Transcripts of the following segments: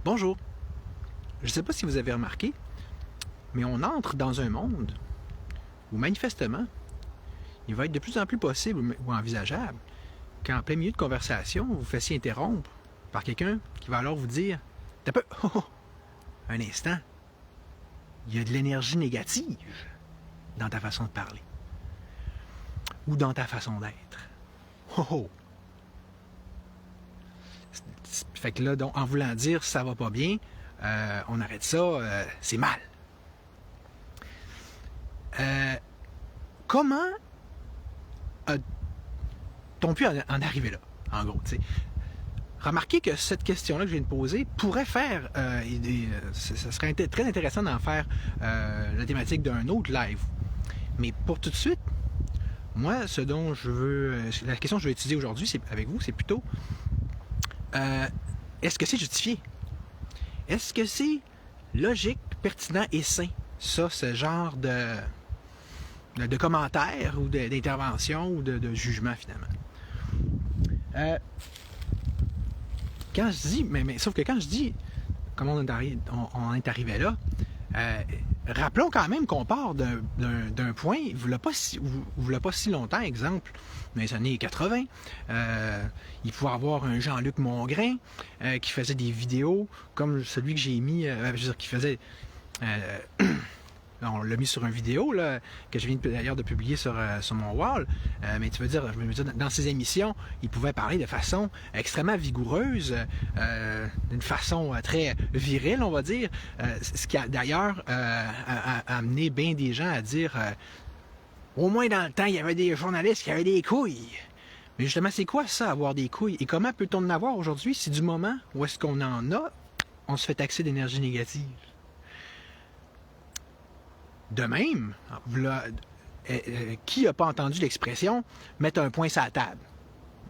Bonjour. Je ne sais pas si vous avez remarqué, mais on entre dans un monde où manifestement, il va être de plus en plus possible ou envisageable qu'en plein milieu de conversation, vous vous fassiez interrompre par quelqu'un qui va alors vous dire t'as peu, oh, oh, un instant, il y a de l'énergie négative dans ta façon de parler ou dans ta façon d'être. Oh, oh. Fait que là, donc, en voulant dire ça va pas bien, on arrête ça, c'est mal. Comment a-t-on pu en arriver là, en gros, tu sais? Remarquez que cette question-là que je viens de poser pourrait faire, ça serait très intéressant d'en faire la thématique d'un autre live. Mais pour tout de suite, moi, la question que je veux étudier aujourd'hui avec vous, c'est plutôt, est-ce que c'est justifié? Est-ce que c'est logique, pertinent et sain? Ça, ce genre de commentaires ou d'intervention ou de jugement, finalement. Quand je dis, sauf que quand je dis comment on est arrivé là, rappelons quand même qu'on part d'un point, il ne voulait pas si longtemps, exemple, dans les années 80, il pouvait avoir un Jean-Luc Mongrain qui faisait des vidéos comme celui que j'ai mis, qui faisait... on l'a mis sur une vidéo là, que je viens d'ailleurs de publier sur mon wall, mais je veux dire, dans ses émissions, il pouvait parler de façon extrêmement vigoureuse, d'une façon très virile, on va dire, ce qui a d'ailleurs amené bien des gens à dire au moins dans le temps, il y avait des journalistes qui avaient des couilles. Mais justement, c'est quoi ça, avoir des couilles? Et comment peut-on en avoir aujourd'hui si du moment où est-ce qu'on en a, on se fait taxer d'énergie négative? De même, qui n'a pas entendu l'expression « mettre un point sur la table » ?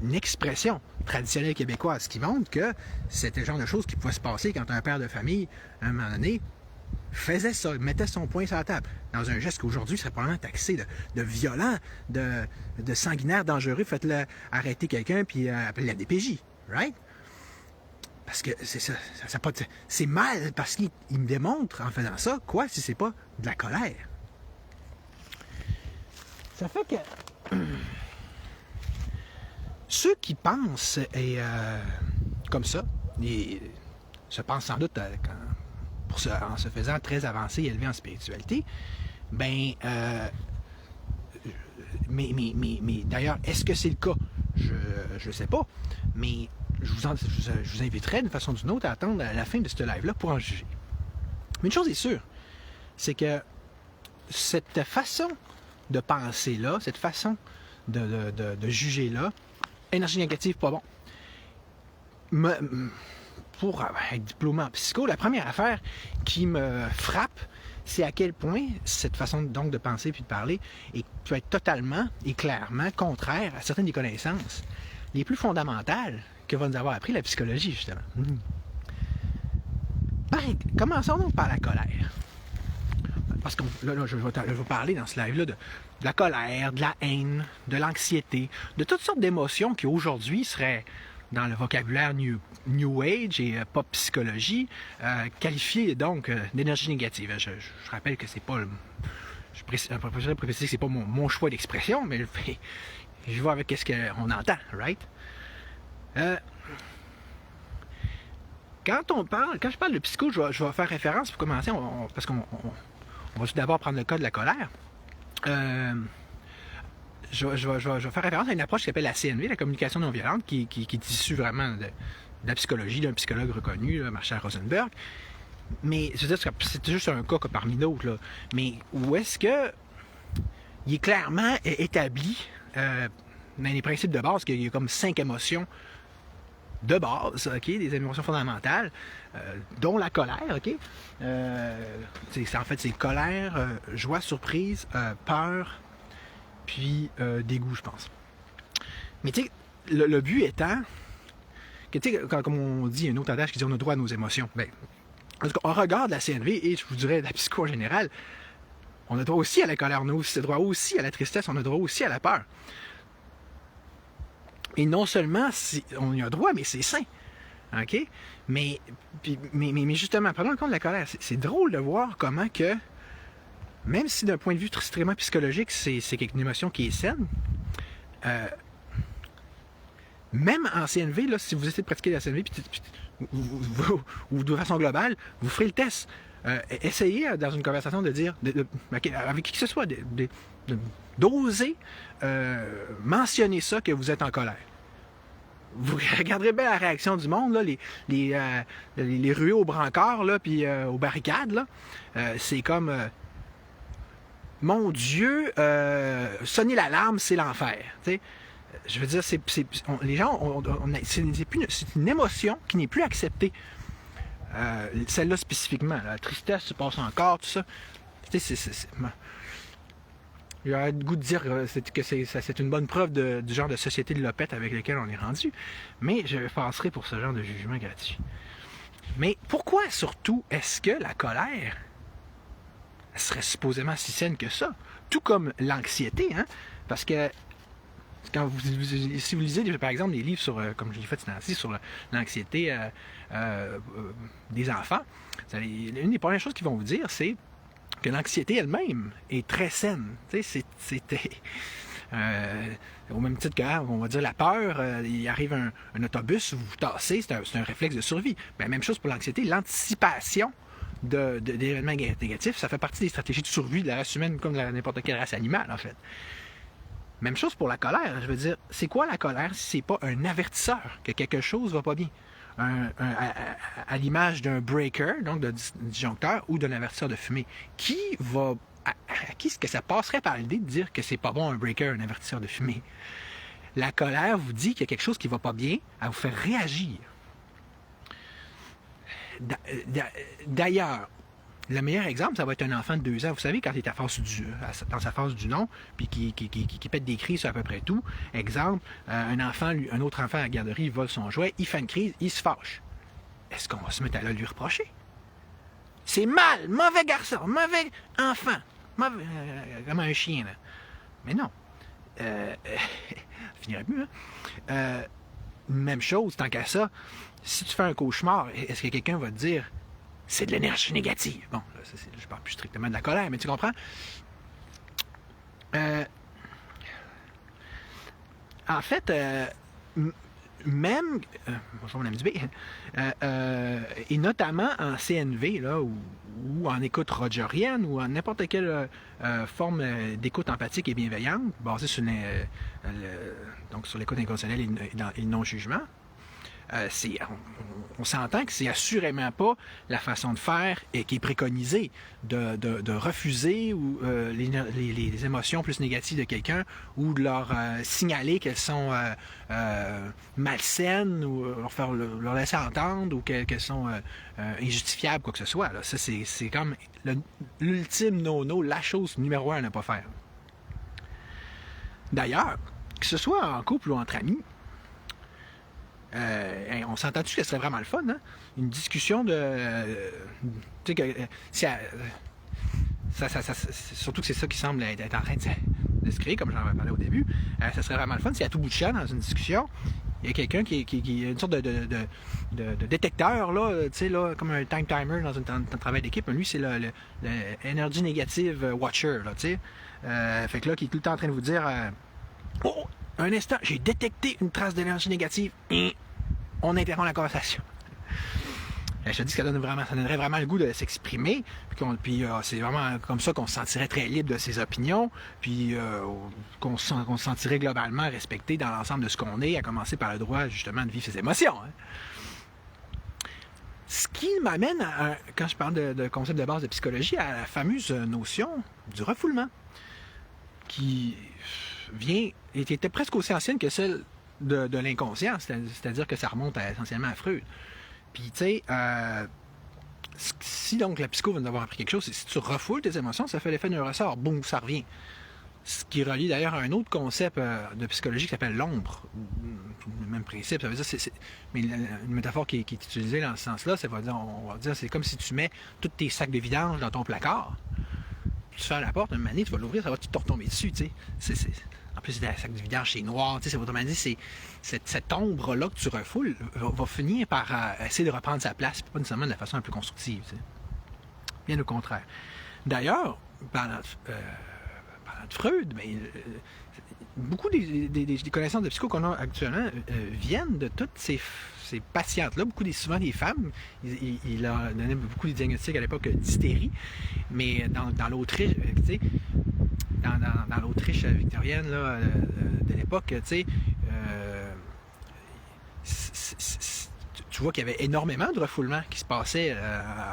Une expression traditionnelle québécoise qui montre que c'était le genre de choses qui pouvait se passer quand un père de famille, à un moment donné, faisait ça, mettait son poing sur la table, dans un geste qu'aujourd'hui serait probablement taxé de violent, de sanguinaire, dangereux. Faites-le arrêter quelqu'un puis appelez la DPJ, right? Parce que c'est mal, parce qu'il me démontre en faisant ça, quoi, si c'est pas de la colère. Ça fait que ceux qui pensent comme ça, se pensent sans doute en se faisant très avancé et élevé en spiritualité, ben, mais d'ailleurs, est-ce que c'est le cas? Je ne sais pas, mais je vous inviterai d'une façon ou d'une autre à attendre à la fin de ce live-là pour en juger. Mais une chose est sûre, c'est que cette façon de penser-là, cette façon de juger-là, énergie négative, pas bon. Pour être diplômé en psycho, la première affaire qui me frappe, c'est à quel point cette façon donc de penser puis de parler peut être totalement et clairement contraire à certaines des connaissances les plus fondamentales que va nous avoir appris la psychologie, justement. Commençons donc par la colère. Parce que là, je vais parler dans ce live-là de la colère, de la haine, de l'anxiété, de toutes sortes d'émotions qui aujourd'hui seraient, dans le vocabulaire New Age et pop psychologie, qualifiées donc d'énergie négative. Je rappelle que c'est pas... Je préfère préciser que c'est pas mon choix d'expression, mais je vois avec qu'est-ce qu'on entend, right? Quand je parle de psycho, je vais faire référence pour commencer, parce qu'on va tout d'abord prendre le cas de la colère. Je vais faire référence à une approche qui s'appelle la CNV, la communication non violente, qui est issue vraiment de la psychologie d'un psychologue reconnu, Marshall Rosenberg. Mais je veux dire, c'est juste un cas parmi d'autres, là. Mais où est-ce que il est clairement établi dans les principes de base qu'il y a comme 5 émotions de base, ok, des émotions fondamentales, dont la colère, ok. En fait, c'est colère, joie, surprise, peur, puis dégoût, je pense. Mais tu sais, le but étant que, tu sais, comme on dit, il y a une autre adage qui dit on a droit à nos émotions. Ben, en tout cas, on regarde la CNV et je vous dirais la psycho en général, on a droit aussi à la colère, on a droit aussi à la tristesse, on a droit aussi à la peur. Et non seulement on y a droit, mais c'est sain. OK? Mais justement, prenons le compte de la colère. C'est drôle de voir comment que, même si d'un point de vue extrêmement psychologique, c'est une émotion qui est saine, même en CNV, là, si vous essayez de pratiquer la CNV, ou de façon globale, vous ferez le test. Essayez dans une conversation de dire, avec qui que ce soit, d'oser mentionner ça que vous êtes en colère. Vous regarderez bien la réaction du monde, là, les ruées au brancard, là, puis aux barricades. Là, c'est comme, mon Dieu, sonner l'alarme, c'est l'enfer. T'sais. Je veux dire, les gens, c'est une émotion qui n'est plus acceptée. Celle-là spécifiquement, la tristesse se passe encore, tout ça. J'ai le goût de dire que c'est une bonne preuve du genre de société de lopette avec lequel on est rendu. Mais je passerai pour ce genre de jugement gratuit. Mais pourquoi surtout est-ce que la colère serait supposément si saine que ça? Tout comme l'anxiété, hein? Parce que quand si vous lisez par exemple des livres sur, comme je l'ai fait ici, sur l'anxiété des enfants, une des premières choses qu'ils vont vous dire, c'est que l'anxiété elle-même est très saine. C'était au même titre que, on va dire, la peur, il arrive un autobus, vous vous tassez, c'est un réflexe de survie. Bien, même chose pour l'anxiété, l'anticipation d'événements négatifs, ça fait partie des stratégies de survie de la race humaine comme de n'importe quelle race animale, en fait. Même chose pour la colère. Je veux dire, c'est quoi la colère si c'est pas un avertisseur que quelque chose va pas bien? À l'image d'un breaker, donc d'un disjoncteur ou d'un avertisseur de fumée. À qui est-ce que ça passerait par l'idée de dire que c'est pas bon un breaker, un avertisseur de fumée? La colère vous dit qu'il y a quelque chose qui va pas bien, à vous faire réagir. D'ailleurs, le meilleur exemple, ça va être un enfant de 2 ans. Vous savez, quand il est dans sa phase du non, puis qui pète des crises sur à peu près tout. Exemple, un autre enfant à la garderie, il vole son jouet, il fait une crise, il se fâche. Est-ce qu'on va se mettre à lui reprocher? C'est mal, mauvais garçon, mauvais enfant, mauvais, comme un chien, là. Mais non. Ça finirait plus, hein? Même chose, tant qu'à ça, si tu fais un cauchemar, est-ce que quelqu'un va te dire c'est de l'énergie négative? Bon, là, je parle plus strictement de la colère, mais tu comprends? En fait, même, bonjour mon ami Dubé, et notamment en CNV, là, ou en écoute rogerienne, ou en n'importe quelle forme d'écoute empathique et bienveillante, basée sur l'écoute inconditionnelle et le non-jugement, on s'entend que c'est assurément pas la façon de faire et qui est préconisée de refuser les émotions plus négatives de quelqu'un ou de leur signaler qu'elles sont malsaines ou leur laisser entendre ou qu'elles sont injustifiables, quoi que ce soit. Là. Ça, c'est comme l'ultime no-no, la chose numéro 1 à ne pas faire. D'ailleurs, que ce soit en couple ou entre amis, on s'entend-tu que ce serait vraiment le fun, hein? Une discussion tu sais que surtout que c'est ça qui semble être en train de se créer, comme j'en avais parlé au début. Ça serait vraiment le fun si à tout bout de champ, dans une discussion, il y a quelqu'un qui a une sorte de détecteur, là, tu sais, là, comme un time timer dans un travail d'équipe. Lui, c'est le Energy Negative Watcher, là, tu sais. Fait que là, qui est tout le temps en train de vous dire oh, un instant, j'ai détecté une trace d'énergie négative. On interrompt la conversation. Je te dis que ça donnerait vraiment le goût de s'exprimer. Puis c'est vraiment comme ça qu'on se sentirait très libre de ses opinions. Puis qu'on se sentirait globalement respecté dans l'ensemble de ce qu'on est, à commencer par le droit justement de vivre ses émotions. Hein. Ce qui m'amène, quand je parle de concept de base de psychologie, à la fameuse notion du refoulement, qui était presque aussi ancienne que celle de l'inconscient, c'est-à-dire que ça remonte essentiellement à Freud. Puis, tu sais, si donc la psycho vient d'avoir appris quelque chose, c'est si tu refoules tes émotions, ça fait l'effet d'un ressort, boum, ça revient. Ce qui relie d'ailleurs à un autre concept de psychologie qui s'appelle l'ombre. Le même principe, ça veut dire, mais une métaphore qui est utilisée dans ce sens-là, on va dire, c'est comme si tu mets tous tes sacs de vidange dans ton placard. Tu fermes la porte, une manée, tu vas l'ouvrir, ça va te retomber dessus, tu sais. En plus, la sac du vidange, c'est noir. Tu sais, autrement dit, cette ombre-là que tu refoules va finir par essayer de reprendre sa place, pas nécessairement de la façon la plus constructive. Tu sais. Bien au contraire. D'ailleurs, parlant de Freud, mais, beaucoup des connaissances de psycho qu'on a actuellement viennent de toutes ces patientes-là, souvent des femmes. Il a donné beaucoup de diagnostics à l'époque d'hystérie, mais dans l'Autriche, tu sais, dans l'Autriche victorienne là, de l'époque, tu sais, tu vois qu'il y avait énormément de refoulements qui se passaient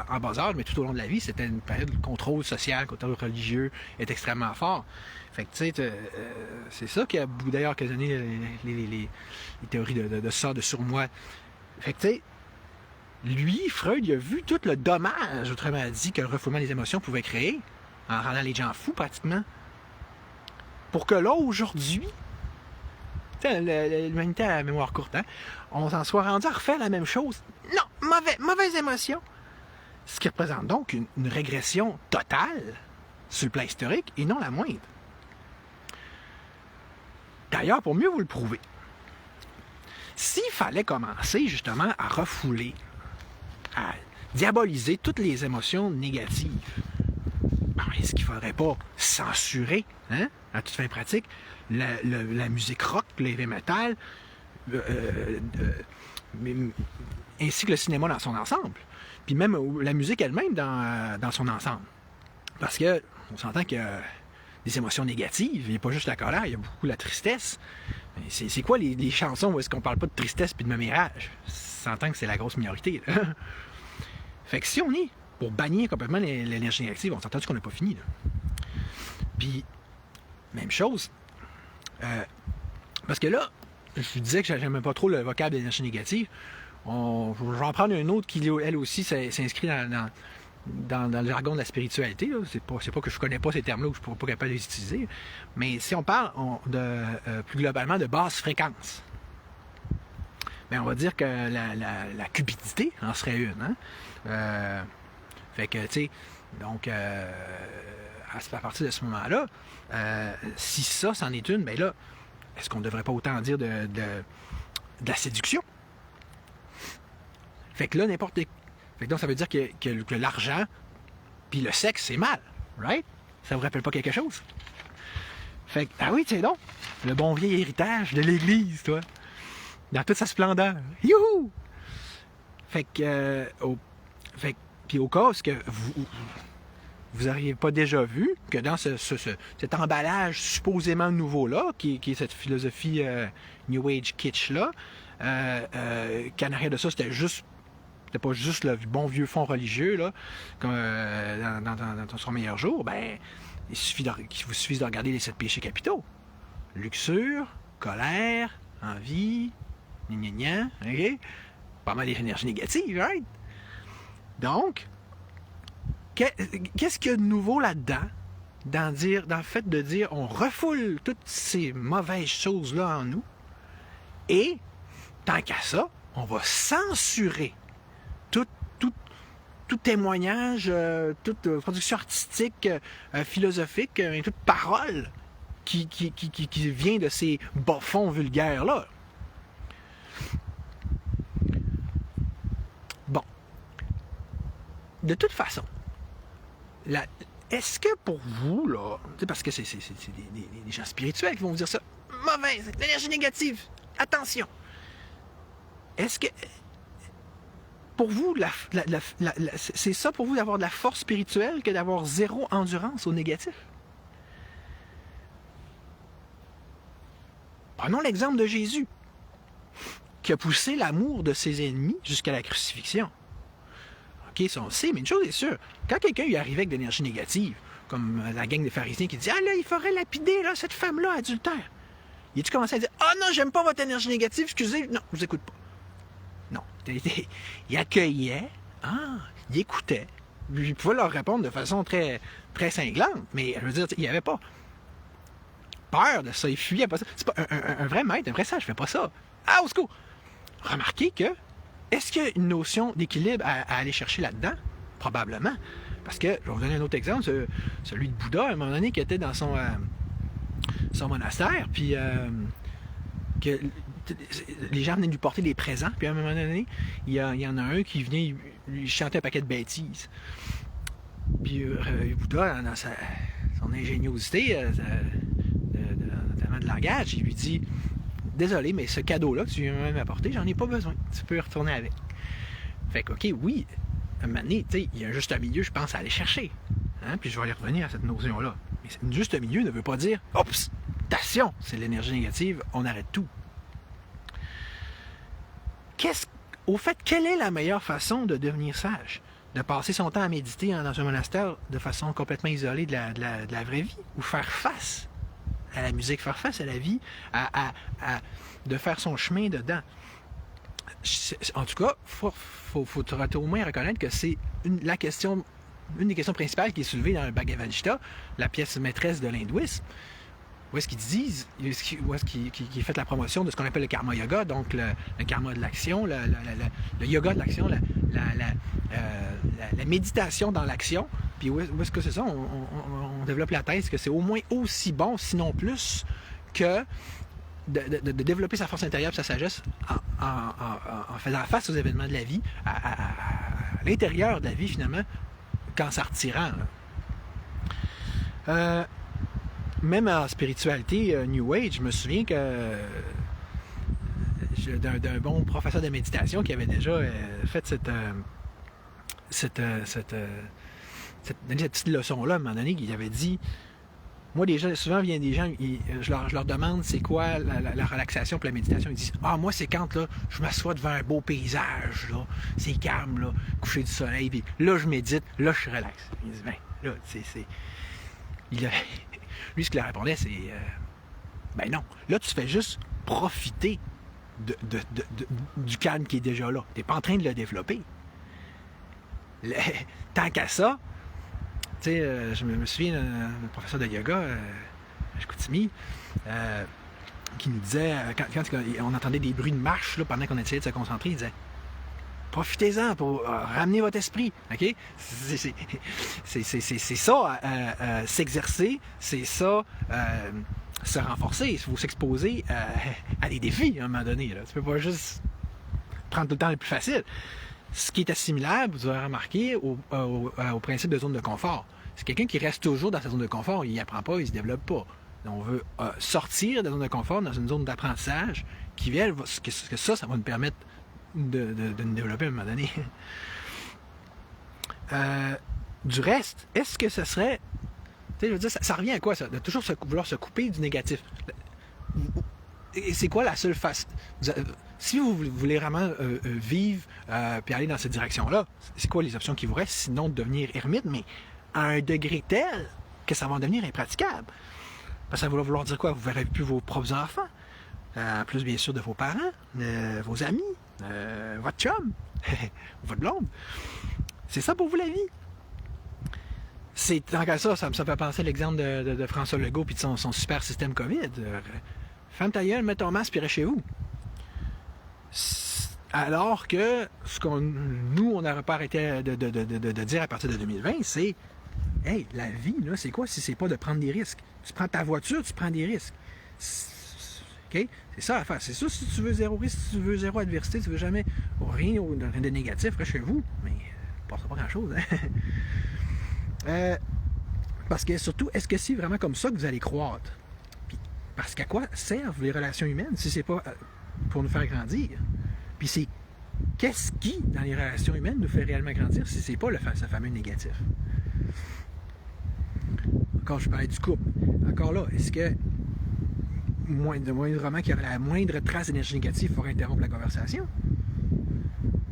en bas âge, mais tout au long de la vie, c'était une période où le contrôle social, le contrôle religieux est extrêmement fort. Fait que, tu sais, c'est ça qui a d'ailleurs occasionné les théories de ça, de surmoi. Fait que, tu sais, lui, Freud, il a vu tout le dommage, autrement dit, que le refoulement des émotions pouvait créer, en rendant les gens fous, pratiquement. Pour que là, aujourd'hui, l'humanité a la mémoire courte, hein? On s'en soit rendu à refaire la même chose. Non, mauvaise émotion. Ce qui représente donc une régression totale sur le plan historique et non la moindre. D'ailleurs, pour mieux vous le prouver, s'il fallait commencer justement à refouler, à diaboliser toutes les émotions négatives, est-ce qu'il ne faudrait pas censurer, hein, à toute fin pratique, la musique rock, l'heavy metal, ainsi que le cinéma dans son ensemble, puis même la musique elle-même dans son ensemble. Parce que on s'entend qu'il y a des émotions négatives, il n'y a pas juste la colère, il y a beaucoup la tristesse. C'est quoi les chansons où est-ce qu'on parle pas de tristesse puis de mémérage? On s'entend que c'est la grosse minorité, là. Fait que si on est pour bannir complètement l'énergie négative, on s'entend qu'on n'a pas fini, là. Puis, même chose, parce que là, je disais que j'aimais pas trop le vocable d'énergie négative. Je vais en prendre une autre qui, elle aussi, s'inscrit dans le jargon de la spiritualité. C'est pas que je connais pas ces termes-là ou que je ne suis pas capable de les utiliser. Mais si on parle plus globalement de basse fréquence, bien, on va dire que la cupidité en serait une. Hein? Fait que, tu sais, donc, à partir de ce moment-là, si ça, c'en est une, bien là, est-ce qu'on ne devrait pas autant dire de la séduction? Fait que là, Fait que donc, ça veut dire que l'argent puis le sexe, c'est mal, right? Ça vous rappelle pas quelque chose? Fait que, ah oui, c'est donc, le bon vieil héritage de l'Église, toi, dans toute sa splendeur. Youhou! Fait que, puis au cas, est-ce que vous n'auriez pas déjà vu que dans cet emballage supposément nouveau-là, qui est cette philosophie New Age kitsch-là, qu'en arrière de ça, c'était pas juste le bon vieux fond religieux, là, comme, dans son meilleur jour, ben, il vous suffit de regarder les 7 péchés capitaux. Luxure, colère, envie, gna, ok? Pas mal d'énergie négative, right? Donc, qu'est-ce qu'il y a de nouveau là-dedans, dans le fait de dire on refoule toutes ces mauvaises choses-là en nous, et, tant qu'à ça, on va censurer tout témoignage, toute production artistique, philosophique, toute parole qui vient de ces bas-fonds vulgaires-là. Bon. De toute façon, est-ce que pour vous, là, parce que c'est des gens spirituels qui vont vous dire ça, mauvaise, l'énergie négative, attention. Est-ce que pour vous, c'est ça pour vous d'avoir de la force spirituelle que d'avoir zéro endurance au négatif? Prenons l'exemple de Jésus, qui a poussé l'amour de ses ennemis jusqu'à la crucifixion. OK, ça on le sait, mais une chose est sûre, quand quelqu'un lui arrivait avec de l'énergie négative, comme la gang des pharisiens qui dit « Ah là, il faudrait lapider là, cette femme-là adultère », il a commencé à dire « Ah non, j'aime pas votre énergie négative, excusez, non, je vous écoute pas. » Non, il accueillait, il écoutait, il pouvait leur répondre de façon très, très cinglante, mais je veux dire, il n'y avait pas peur de ça, il fuyait pas ça. C'est pas un vrai maître, un vrai sage, je fais pas ça. Ah, au secours! Remarquez que, est-ce qu'il y a une notion d'équilibre à aller chercher là-dedans? Probablement. Parce que, je vais vous donner un autre exemple, celui de Bouddha, à un moment donné, qui était dans son son monastère, puis que les gens venaient lui porter des présents, puis à un moment donné, il y en a un qui venait lui chanter un paquet de bêtises. Puis Bouddha, dans son ingéniosité, notamment de langage, il lui dit « Désolé, mais ce cadeau-là que tu viens même m'apporter, j'en ai pas besoin. Tu peux retourner avec. » Fait que, OK, oui, à un moment donné, il y a un juste milieu, je pense, à aller chercher. Hein? Puis je vais y revenir à cette notion-là. Mais un juste milieu ne veut pas dire « Oups, station, c'est l'énergie négative, on arrête tout. » Au fait, quelle est la meilleure façon de devenir sage? De passer son temps à méditer dans un monastère de façon complètement isolée de la vraie vie? Ou faire face à la musique, faire face à la vie, de faire son chemin dedans? En tout cas, il faut au moins reconnaître que c'est une des questions principales qui est soulevée dans le Bhagavad Gita, la pièce maîtresse de l'hindouisme, où est-ce qu'ils disent, où est-ce qu'ils fait la promotion de ce qu'on appelle le karma yoga, donc le karma de l'action, le yoga de l'action, la méditation dans l'action. Puis où est-ce que c'est ça? On développe la thèse que c'est au moins aussi bon, sinon plus, que de développer sa force intérieure et sa sagesse en faisant face aux événements de la vie, à l'intérieur de la vie finalement, qu'en s'en retirant. Même en spiritualité New Age, je me souviens que d'un bon professeur de méditation qui avait déjà fait cette petite leçon-là, à un moment donné, il avait dit, moi, souvent viennent des gens, je leur demande c'est quoi la relaxation pour la méditation. Ils disent, moi, c'est quand là, je m'assois devant un beau paysage, là, c'est calme, là, coucher du soleil, puis là, je médite, là, je suis relax. Il dit, là, lui, ce qu'il répondait, c'est, non, là, tu fais juste profiter du calme qui est déjà là. Tu n'es pas en train de le développer. Tant qu'à ça, tu sais, je me souviens d'un professeur de yoga à Chicoutimi qui nous disait, quand on entendait des bruits de marche là, pendant qu'on essayait de se concentrer, il disait profitez-en pour ramener votre esprit. OK? C'est ça, s'exercer, c'est ça, se renforcer. Il faut s'exposer à des défis à un moment donné. Là. Tu peux pas juste prendre tout le temps le plus facile. Ce qui est assimilable, vous aurez remarqué, au principe de zone de confort. C'est quelqu'un qui reste toujours dans sa zone de confort, il n'apprend pas, il ne se développe pas. Donc, on veut sortir de la zone de confort dans une zone d'apprentissage qui vient, que ça va nous permettre de nous développer à un moment donné. Du reste, est-ce que ça serait... Tu sais, je veux dire, ça revient à quoi, ça? De toujours vouloir se couper du négatif. Et c'est quoi la seule face? Si vous voulez vraiment vivre puis aller dans cette direction-là, c'est quoi les options qui vous restent? Sinon de devenir ermite, mais à un degré tel que ça va en devenir impraticable. Parce que ça va vouloir dire quoi? Vous ne verrez plus vos propres enfants. En plus, bien sûr, de vos parents, vos amis, votre chum, votre blonde. C'est ça pour vous la vie. C'est tant qu'à ça me fait penser à l'exemple de François Legault et de son super système COVID. Ferme ta gueule, mets ton masque et reste chez vous. Alors que nous, on n'aurait pas arrêté de dire à partir de 2020, c'est hey, la vie, là, c'est quoi si c'est pas de prendre des risques? Tu prends ta voiture, tu prends des risques. OK? C'est ça à faire. C'est ça si tu veux zéro risque, si tu veux zéro adversité, si tu veux jamais rien de négatif, reste chez vous. Mais il ne passera pas grand-chose. Hein? Parce que surtout, est-ce que c'est vraiment comme ça que vous allez croître? Puis, parce qu'à quoi servent les relations humaines si c'est pas pour nous faire grandir? Puis c'est qu'est-ce qui, dans les relations humaines, nous fait réellement grandir si c'est pas ce fameux négatif? Encore, je parlais du couple. Encore là, est-ce que moindrement qu'il y aurait la moindre trace d'énergie négative pour interrompre la conversation?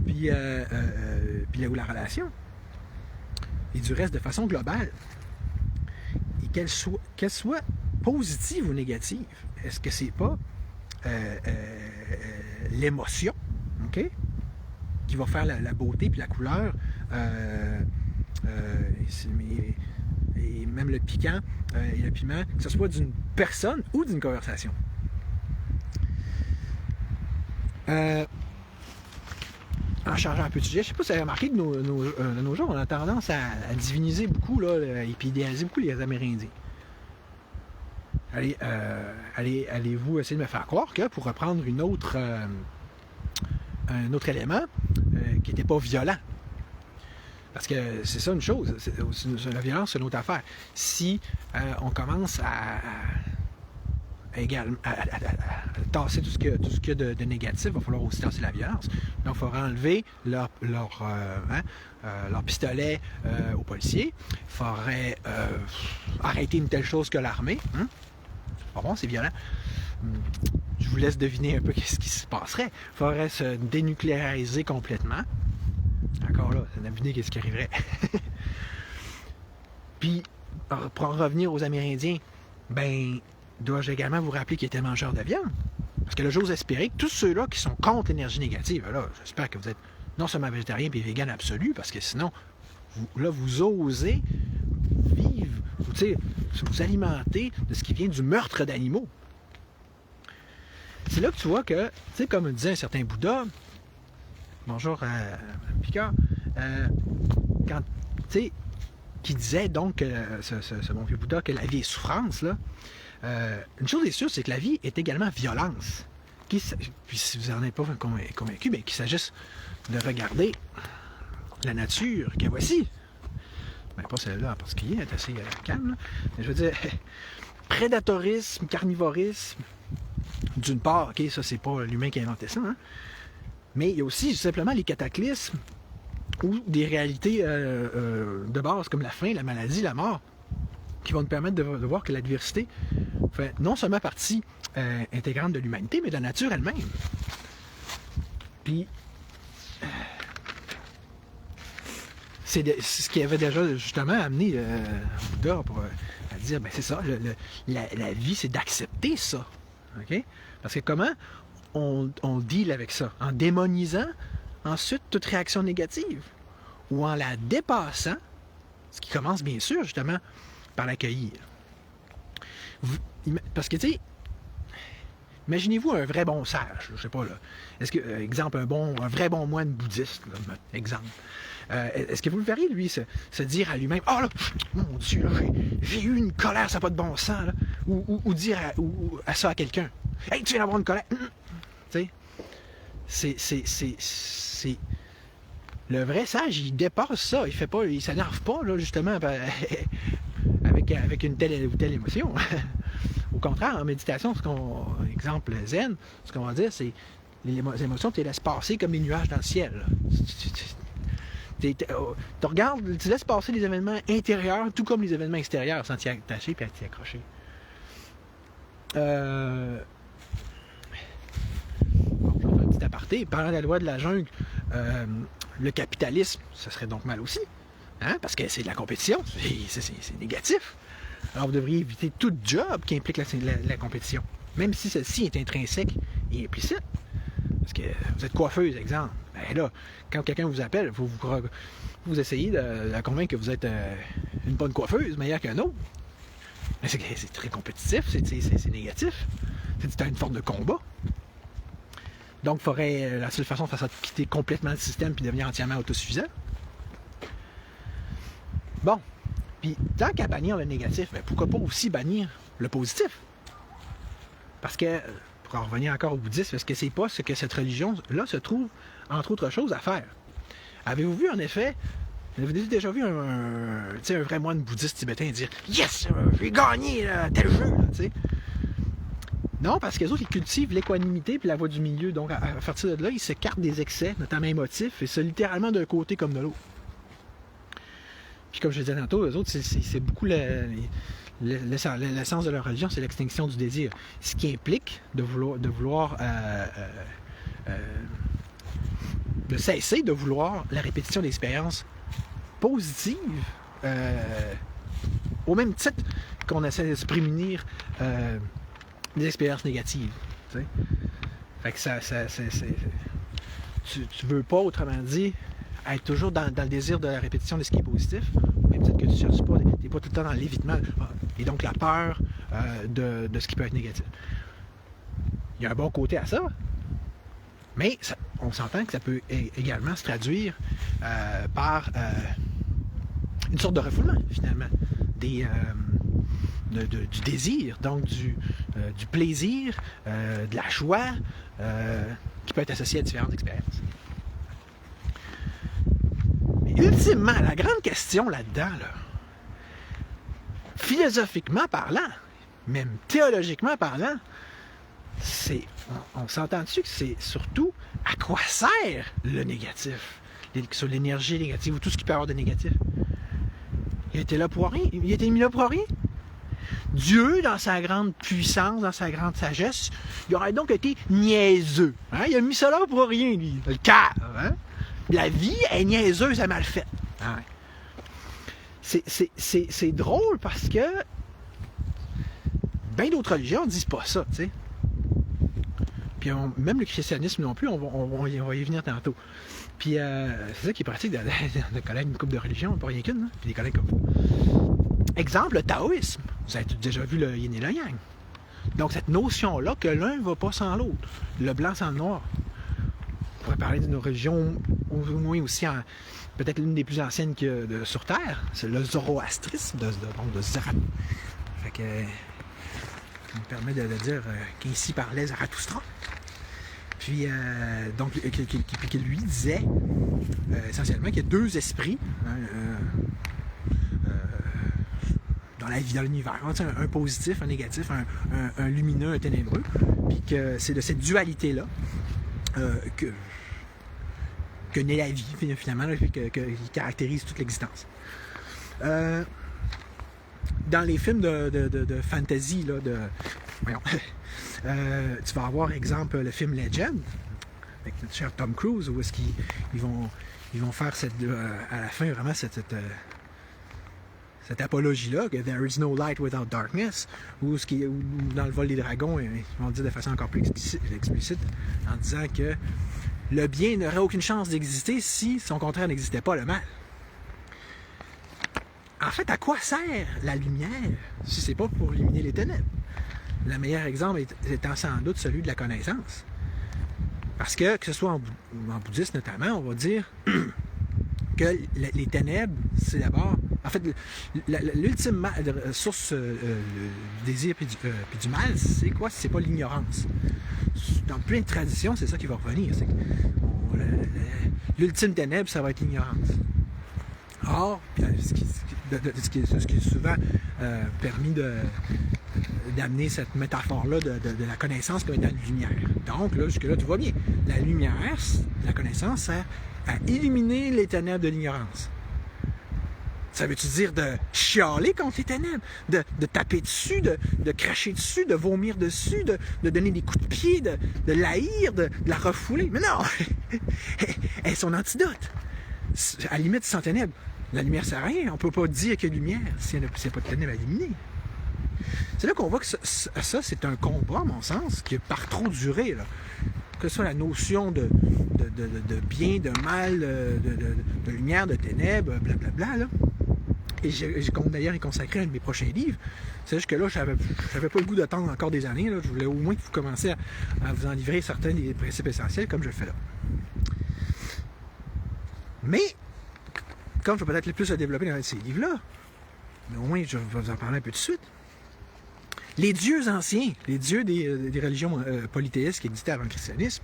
Puis là où la relation? Et du reste, de façon globale, et qu'elle soit positive ou négative, est-ce que c'est pas l'émotion, OK, qui va faire la beauté puis la couleur, et même le piquant et le piment, que ce soit d'une personne ou d'une conversation. En changeant un peu de sujet, je ne sais pas si vous avez remarqué que de nos jours, on a tendance à diviniser beaucoup là, et puis idéaliser beaucoup les Amérindiens. allez-vous essayer de me faire croire que, pour reprendre un autre élément, qui n'était pas violent? Parce que c'est ça une chose, la violence, c'est une autre affaire. Si on commence à tasser tout ce qu'il y a de négatif, il va falloir aussi tasser la violence. Donc, il faudra enlever leur pistolet aux policiers. Il faudrait arrêter une telle chose que l'armée. Bon, c'est violent. Je vous laisse deviner un peu ce qui se passerait. Il faudrait se dénucléariser complètement. Encore là, c'est deviner qu'est-ce qui arriverait. Puis, pour en revenir aux Amérindiens, ben, dois-je également vous rappeler qu'ils étaient mangeurs de viande? Parce que là, j'ose espérer que tous ceux-là qui sont contre l'énergie négative, là, j'espère que vous êtes non seulement végétarien et vegan absolu, parce que sinon, vous osez vivre, vous alimenter de ce qui vient du meurtre d'animaux. C'est là que tu vois que, tu sais, comme disait un certain Bouddha, bonjour à Picard, quand, tu sais, qui disait donc, ce bon vieux Bouddha, que la vie est souffrance, là, une chose est sûre, c'est que la vie est également violence. Puis si vous n'en êtes pas convaincu, mais qu'il s'agisse de regarder la nature que voici. Ben, pas celle-là en particulier, elle est assez calme, là. Mais je veux dire, prédatorisme, carnivorisme, d'une part, ok, ça c'est pas l'humain qui a inventé ça, hein, mais il y a aussi simplement les cataclysmes ou des réalités de base comme la faim, la maladie, la mort, qui vont nous permettre de voir que l'adversité fait non seulement partie intégrante de l'humanité, mais de la nature elle-même. Puis, c'est ce qui avait déjà justement amené Bouddha à dire, ben c'est ça, la vie, c'est d'accepter ça. Okay? Parce que comment on deal avec ça? En démonisant ensuite toute réaction négative ou en la dépassant, ce qui commence bien sûr justement par l'accueillir. Parce que tu sais, imaginez-vous un vrai bon sage, je sais pas là. Est-ce que, exemple, un vrai bon moine bouddhiste, là, exemple. Est-ce que vous le verriez, lui, se dire à lui-même, oh là, mon Dieu, là, j'ai eu une colère, ça n'a pas de bon sens, là, ou dire à ça à quelqu'un, hey, tu viens d'avoir une colère. Tu sais, c'est le vrai sage, il dépasse ça, il s'énerve pas, là, justement, avec une telle ou telle émotion. Au contraire, en méditation, exemple zen, ce qu'on va dire, c'est les émotions, tu les laisses passer comme les nuages dans le ciel. Tu regardes, tu laisses passer les événements intérieurs, tout comme les événements extérieurs, sans t'y attacher et t'y accrocher. Bon, je vais faire un petit aparté. Parlant de la loi de la jungle, le capitalisme, ça serait donc mal aussi. Hein? Parce que c'est de la compétition, c'est négatif. Alors vous devriez éviter tout job qui implique la compétition, même si celle-ci est intrinsèque et implicite. Parce que vous êtes coiffeuse, exemple. Ben là, quand quelqu'un vous appelle, vous essayez de la convaincre que vous êtes une bonne coiffeuse, meilleure qu'un autre. Mais c'est très compétitif, c'est négatif. C'est une forme de combat. Donc, la seule façon de faire ça, de quitter complètement le système puis devenir entièrement autosuffisant. Bon. Puis, tant qu'à bannir le négatif, ben pourquoi pas aussi bannir le positif? Parce que, pour en revenir encore au bouddhisme, est-ce que c'est pas ce que cette religion-là se trouve, entre autres choses, à faire? Avez-vous vu, en effet, avez-vous déjà vu un vrai moine bouddhiste tibétain dire « Yes, j'ai gagné tel jeu! » Non, parce que les autres, ils cultivent l'équanimité puis la voie du milieu. Donc, à partir de là, ils s'écartent des excès, notamment émotifs, et c'est littéralement d'un côté comme de l'autre. Puis comme je disais tantôt, eux autres, c'est beaucoup l'essence de leur religion, c'est l'extinction du désir. Ce qui implique de cesser de vouloir la répétition d'expériences positives, au même titre qu'on essaie de se prémunir des expériences négatives. Tu sais? Fait que tu veux pas, autrement dit, être toujours dans le désir de la répétition de ce qui est positif, même peut-être que tu ne cherches pas, tu n'es pas tout le temps dans l'évitement, et donc la peur de ce qui peut être négatif. Il y a un bon côté à ça, mais on s'entend que ça peut également se traduire par une sorte de refoulement, finalement, du désir, donc du plaisir, de la joie, qui peut être associé à différentes expériences. Mais ultimement, la grande question là-dedans, là, philosophiquement parlant, même théologiquement parlant, on s'entend dessus que c'est surtout à quoi sert le négatif, sur l'énergie négative ou tout ce qui peut avoir de négatif. Il était là pour rien. Il était mis là pour rien. Dieu, dans sa grande puissance, dans sa grande sagesse, il aurait donc été niaiseux. Hein? Il a mis ça là pour rien, lui. Le cave. Hein? La vie est niaiseuse et mal faite. Hein? C'est drôle parce que bien d'autres religions ne disent pas ça, tu sais. Puis même le christianisme non plus, on va y venir tantôt. Puis c'est ça qui est pratique de connaître une couple de religions, pas rien qu'une, hein? Puis des collègues comme vous. Exemple, le taoïsme. Vous avez déjà vu le yin et le yang. Donc cette notion-là que l'un ne va pas sans l'autre, le blanc sans le noir. On pourrait parler d'une religion au moins aussi, peut-être l'une des plus anciennes sur Terre, c'est le zoroastrisme, donc de Zarathustra. Fait que ça me permet de dire qu'ainsi parlait Zarathustra. Puis, donc, qui lui disait essentiellement qu'il y a deux esprits dans la vie, dans l'univers. Un positif, un négatif, un lumineux, un ténébreux. Puis que c'est de cette dualité-là que naît la vie, finalement, là, qui caractérise toute l'existence. Dans les films de fantasy, là, tu vas avoir, exemple, le film Legend, avec notre cher Tom Cruise, où est-ce qu'ils vont faire à la fin vraiment cette apologie-là, que there is no light without darkness, ou dans le vol des dragons, ils vont le dire de façon encore plus explicite, en disant que le bien n'aurait aucune chance d'exister si son contraire n'existait pas, le mal. En fait, à quoi sert la lumière si c'est pas pour illuminer les ténèbres? Le meilleur exemple étant sans doute celui de la connaissance. Parce que ce soit en bouddhisme notamment, on va dire que les ténèbres, c'est d'abord... En fait, l'ultime source du désir puis du mal, c'est quoi? C'est pas l'ignorance. Dans plein de traditions, c'est ça qui va revenir. L'ultime ténèbre, ça va être l'ignorance. Or, ce qui est souvent permis d'amener cette métaphore-là de la connaissance comme étant la lumière. Donc, là, jusque-là, tu vois bien. La lumière, la connaissance, sert à éliminer les ténèbres de l'ignorance. Ça veut-tu dire de chialer contre les ténèbres, de taper dessus, de cracher dessus, de vomir dessus, de donner des coups de pied, de l'haïr, de la refouler? Mais non! Elle est son antidote. À la limite, sans ténèbres, la lumière ne sert à rien. On ne peut pas dire qu'il y a lumière s'il n'y a pas de ténèbres à éliminer. C'est là qu'on voit que ça, c'est un combat, à mon sens, qui a par trop duré, là. Que ce soit la notion de bien, de mal, de lumière, de ténèbres, blablabla, là. Et je compte d'ailleurs y consacrer un de mes prochains livres. C'est juste que là, je n'avais pas le goût d'attendre encore des années. Là. Je voulais au moins que vous commenciez à vous en livrer certains des principes essentiels, comme je le fais là. Mais, comme je vais peut-être plus le développer dans ces livres-là, mais au moins je vais vous en parler un peu tout de suite. Les dieux anciens, les dieux des religions polythéistes qui existaient avant le christianisme,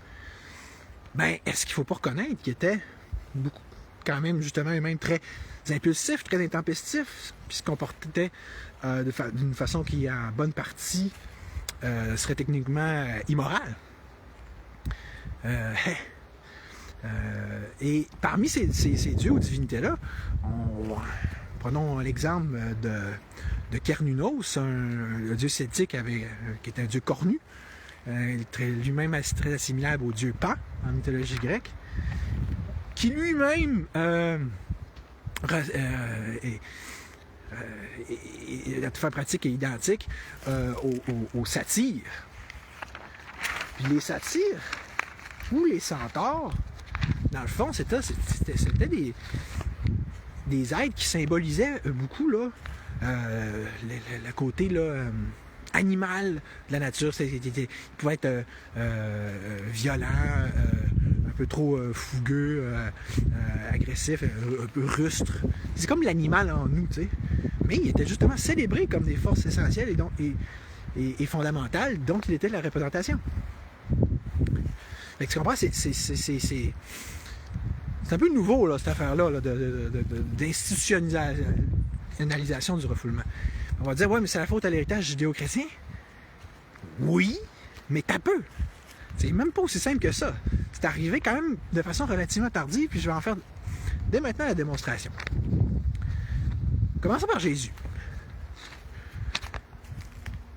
ben, est-ce qu'il ne faut pas reconnaître qu'ils étaient beaucoup, quand même, justement, même très impulsifs, très intempestifs, puis se comportaient d'une façon qui, en bonne partie, serait techniquement immorale. Et parmi ces dieux ou divinités-là, prenons l'exemple de Cernunnos, un dieu celtique qui est un dieu cornu, lui-même très assimilable au dieu Pan en mythologie grecque, qui lui-même la fin pratique est identique aux satyres. Puis les satyres ou les centaures, dans le fond, c'était des êtres qui symbolisaient beaucoup là, le côté là, animal de la nature. Ils pouvaient être violents, un peu trop fougueux, agressifs, un peu rustres. C'est comme l'animal en nous, tu sais. Mais il était justement célébré comme des forces essentielles et fondamentales dont il était la représentation. Fait que tu comprends, c'est un peu nouveau, là, cette affaire-là, là, d'institutionnalisation du refoulement. On va dire, ouais, mais c'est la faute à l'héritage judéo-chrétien. Oui, mais t'as peu. C'est même pas aussi simple que ça. C'est arrivé quand même de façon relativement tardive, puis je vais en faire dès maintenant la démonstration. Commençons par Jésus.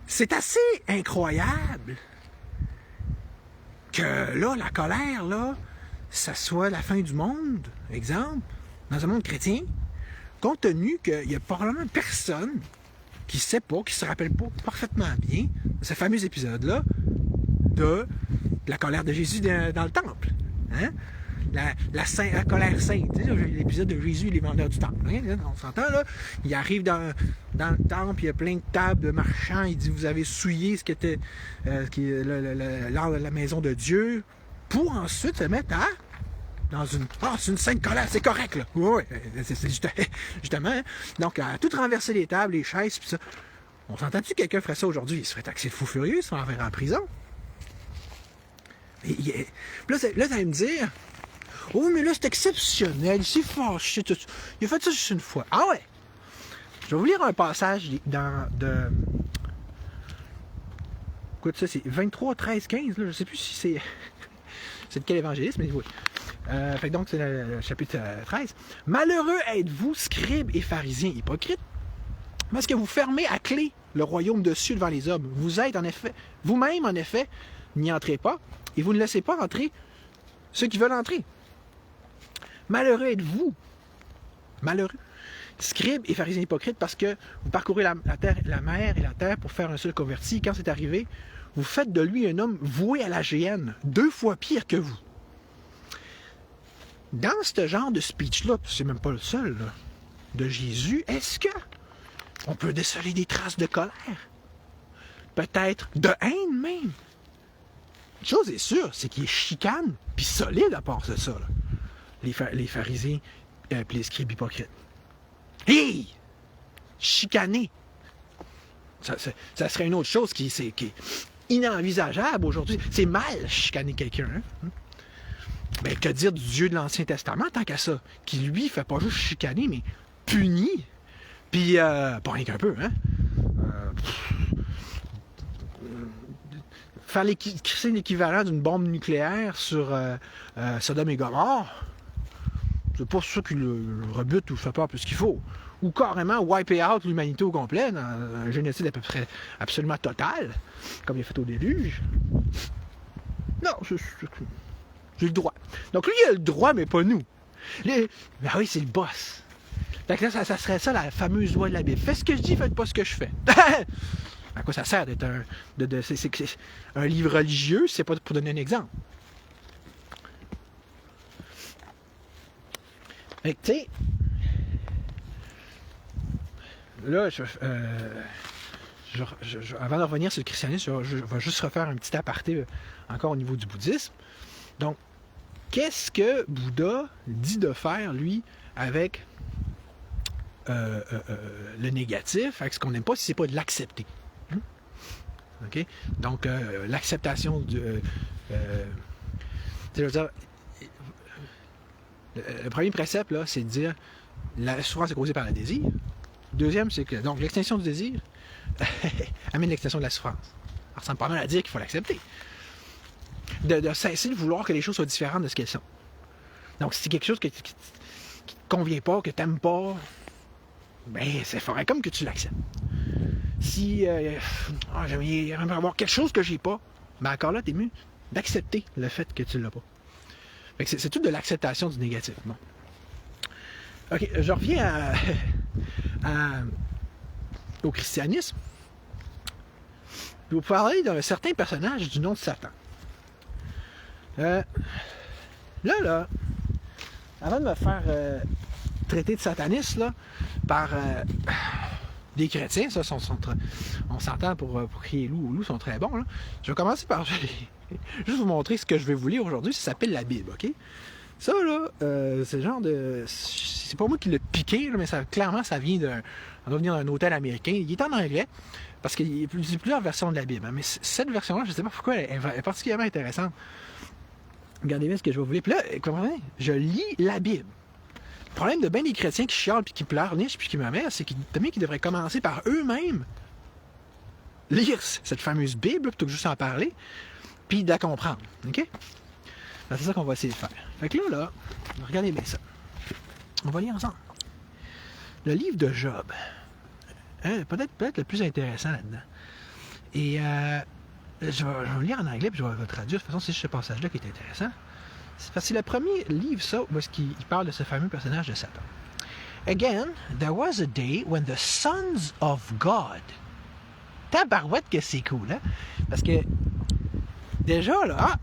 C'est assez incroyable que là, la colère, là, ça soit la fin du monde, exemple, dans un monde chrétien, compte tenu qu'il y a probablement personne qui ne sait pas, qui ne se rappelle pas parfaitement bien de ce fameux épisode-là de la colère de Jésus dans le temple. Hein? La colère sainte. Tu sais, l'épisode de Jésus et les vendeurs du temple. Hein? On s'entend, là? Il arrive dans le temple, il y a plein de tables de marchands. Il dit, vous avez souillé ce qui était l'art de la maison de Dieu, pour ensuite se mettre à c'est une sainte colère, c'est correct, là. Oui, c'est justement. Hein? Donc, à tout renverser les tables, les chaises, puis ça. On s'entend-tu que quelqu'un ferait ça aujourd'hui? Il serait taxé de fou furieux, il serait envoyé en prison. Puis là, vous allez me dire, oh, mais là, c'est exceptionnel, c'est fâché. Il a fait ça juste une fois. Ah ouais? Je vais vous lire un passage écoute, ça, c'est 23, 13, 15, là. Je ne sais plus si c'est. C'est de quel évangéliste, mais oui. Fait que donc, c'est le chapitre 13. Malheureux êtes-vous, scribes et pharisiens hypocrites, parce que vous fermez à clé le royaume de Dieu devant les hommes. Vous êtes, en effet, vous-même, en effet, n'y entrez pas, et vous ne laissez pas entrer ceux qui veulent entrer. Malheureux êtes-vous, malheureux, scribes et pharisiens hypocrites, parce que vous parcourez la mer et la terre pour faire un seul converti. Quand c'est arrivé, vous faites de lui un homme voué à la géhenne, 2 fois pire que vous. Dans ce genre de speech-là, c'est même pas le seul, là, de Jésus, est-ce que on peut déceler des traces de colère? Peut-être de haine même. Une chose est sûre, c'est qu'il est chicane, puis solide à part de ça, là. Les pharisiens puis les scribes hypocrites. Hey! Chicaner! Ça serait une autre chose qui est inenvisageable aujourd'hui. C'est mal chicaner quelqu'un. Hein? Ben, que dire du Dieu de l'Ancien Testament, tant qu'à ça, qui lui fait pas juste chicaner, mais punit. Puis, pas rien qu'un peu, hein? Faire l'équivalent d'une bombe nucléaire sur Sodome et Gomorrhe, c'est pas ça qui le rebute ou fait peur plus qu'il faut. Ou carrément wiper out l'humanité au complet dans un génocide à peu près absolument total, comme il a fait au déluge. Non, j'ai le droit. Donc lui, il a le droit, mais pas nous. Ben oui, c'est le boss. Fait que là, ça serait ça, la fameuse loi de la Bible. Faites ce que je dis, faites pas ce que je fais. À quoi ça sert d'être un livre religieux, c'est pas pour donner un exemple. Fait que, tu sais, là, avant de revenir sur le christianisme, je vais juste refaire un petit aparté encore au niveau du bouddhisme. Donc, qu'est-ce que Bouddha dit de faire, lui, avec le négatif, avec ce qu'on n'aime pas, si c'est pas de l'accepter? Okay? Donc, l'acceptation je veux dire, le premier précepte, là, c'est de dire la souffrance est causée par le désir. Deuxième, c'est que donc l'extinction du désir amène l'extinction de la souffrance. Alors, ça me permet à dire qu'il faut l'accepter. De cesser de vouloir que les choses soient différentes de ce qu'elles sont. Donc, si c'est quelque chose qui ne te convient pas, que tu n'aimes pas, ben, il faudrait comme que tu l'acceptes. Si j'aimerais avoir quelque chose que j'ai pas, ben encore là, t'es mieux d'accepter le fait que tu l'as pas. Fait que c'est tout de l'acceptation du négatif. Bon. Ok, je reviens au christianisme. Je vais vous parler d'un certain personnage du nom de Satan. Là, avant de me faire traiter de sataniste là, par des chrétiens, ça, on s'entend pour crier loup sont très bons. Là. Je vais commencer par juste vous montrer ce que je vais vous lire aujourd'hui. Ça s'appelle la Bible, ok? Ça, là, c'est le genre de... C'est pas moi qui l'ai piqué, là, mais clairement, ça vient d'un... Ça doit venir d'un hôtel américain. Il est en anglais, parce qu'il y a plusieurs versions de la Bible. Hein, mais cette version-là, je ne sais pas pourquoi, elle est particulièrement intéressante. Regardez bien ce que je vais vous lire. Puis là, comprenez, je lis la Bible. Le problème de bien des chrétiens qui chialent, puis qui pleurnichent, puis qui me mettent, c'est qu'ils devraient commencer par eux-mêmes lire cette fameuse Bible, plutôt que juste en parler, puis de la comprendre. OK? C'est ça qu'on va essayer de faire. Fait que là, regardez bien ça. On va lire ensemble. Le livre de Job. Hein, peut-être le plus intéressant là-dedans. Et je vais le lire en anglais, puis je vais le traduire. De toute façon, c'est juste ce passage-là qui est intéressant. C'est parce que c'est le premier livre, ça, où est-ce qu'il parle de ce fameux personnage de Satan. Again, there was a day when the sons of God... Tabarouette que c'est cool, hein? Parce que, déjà, là,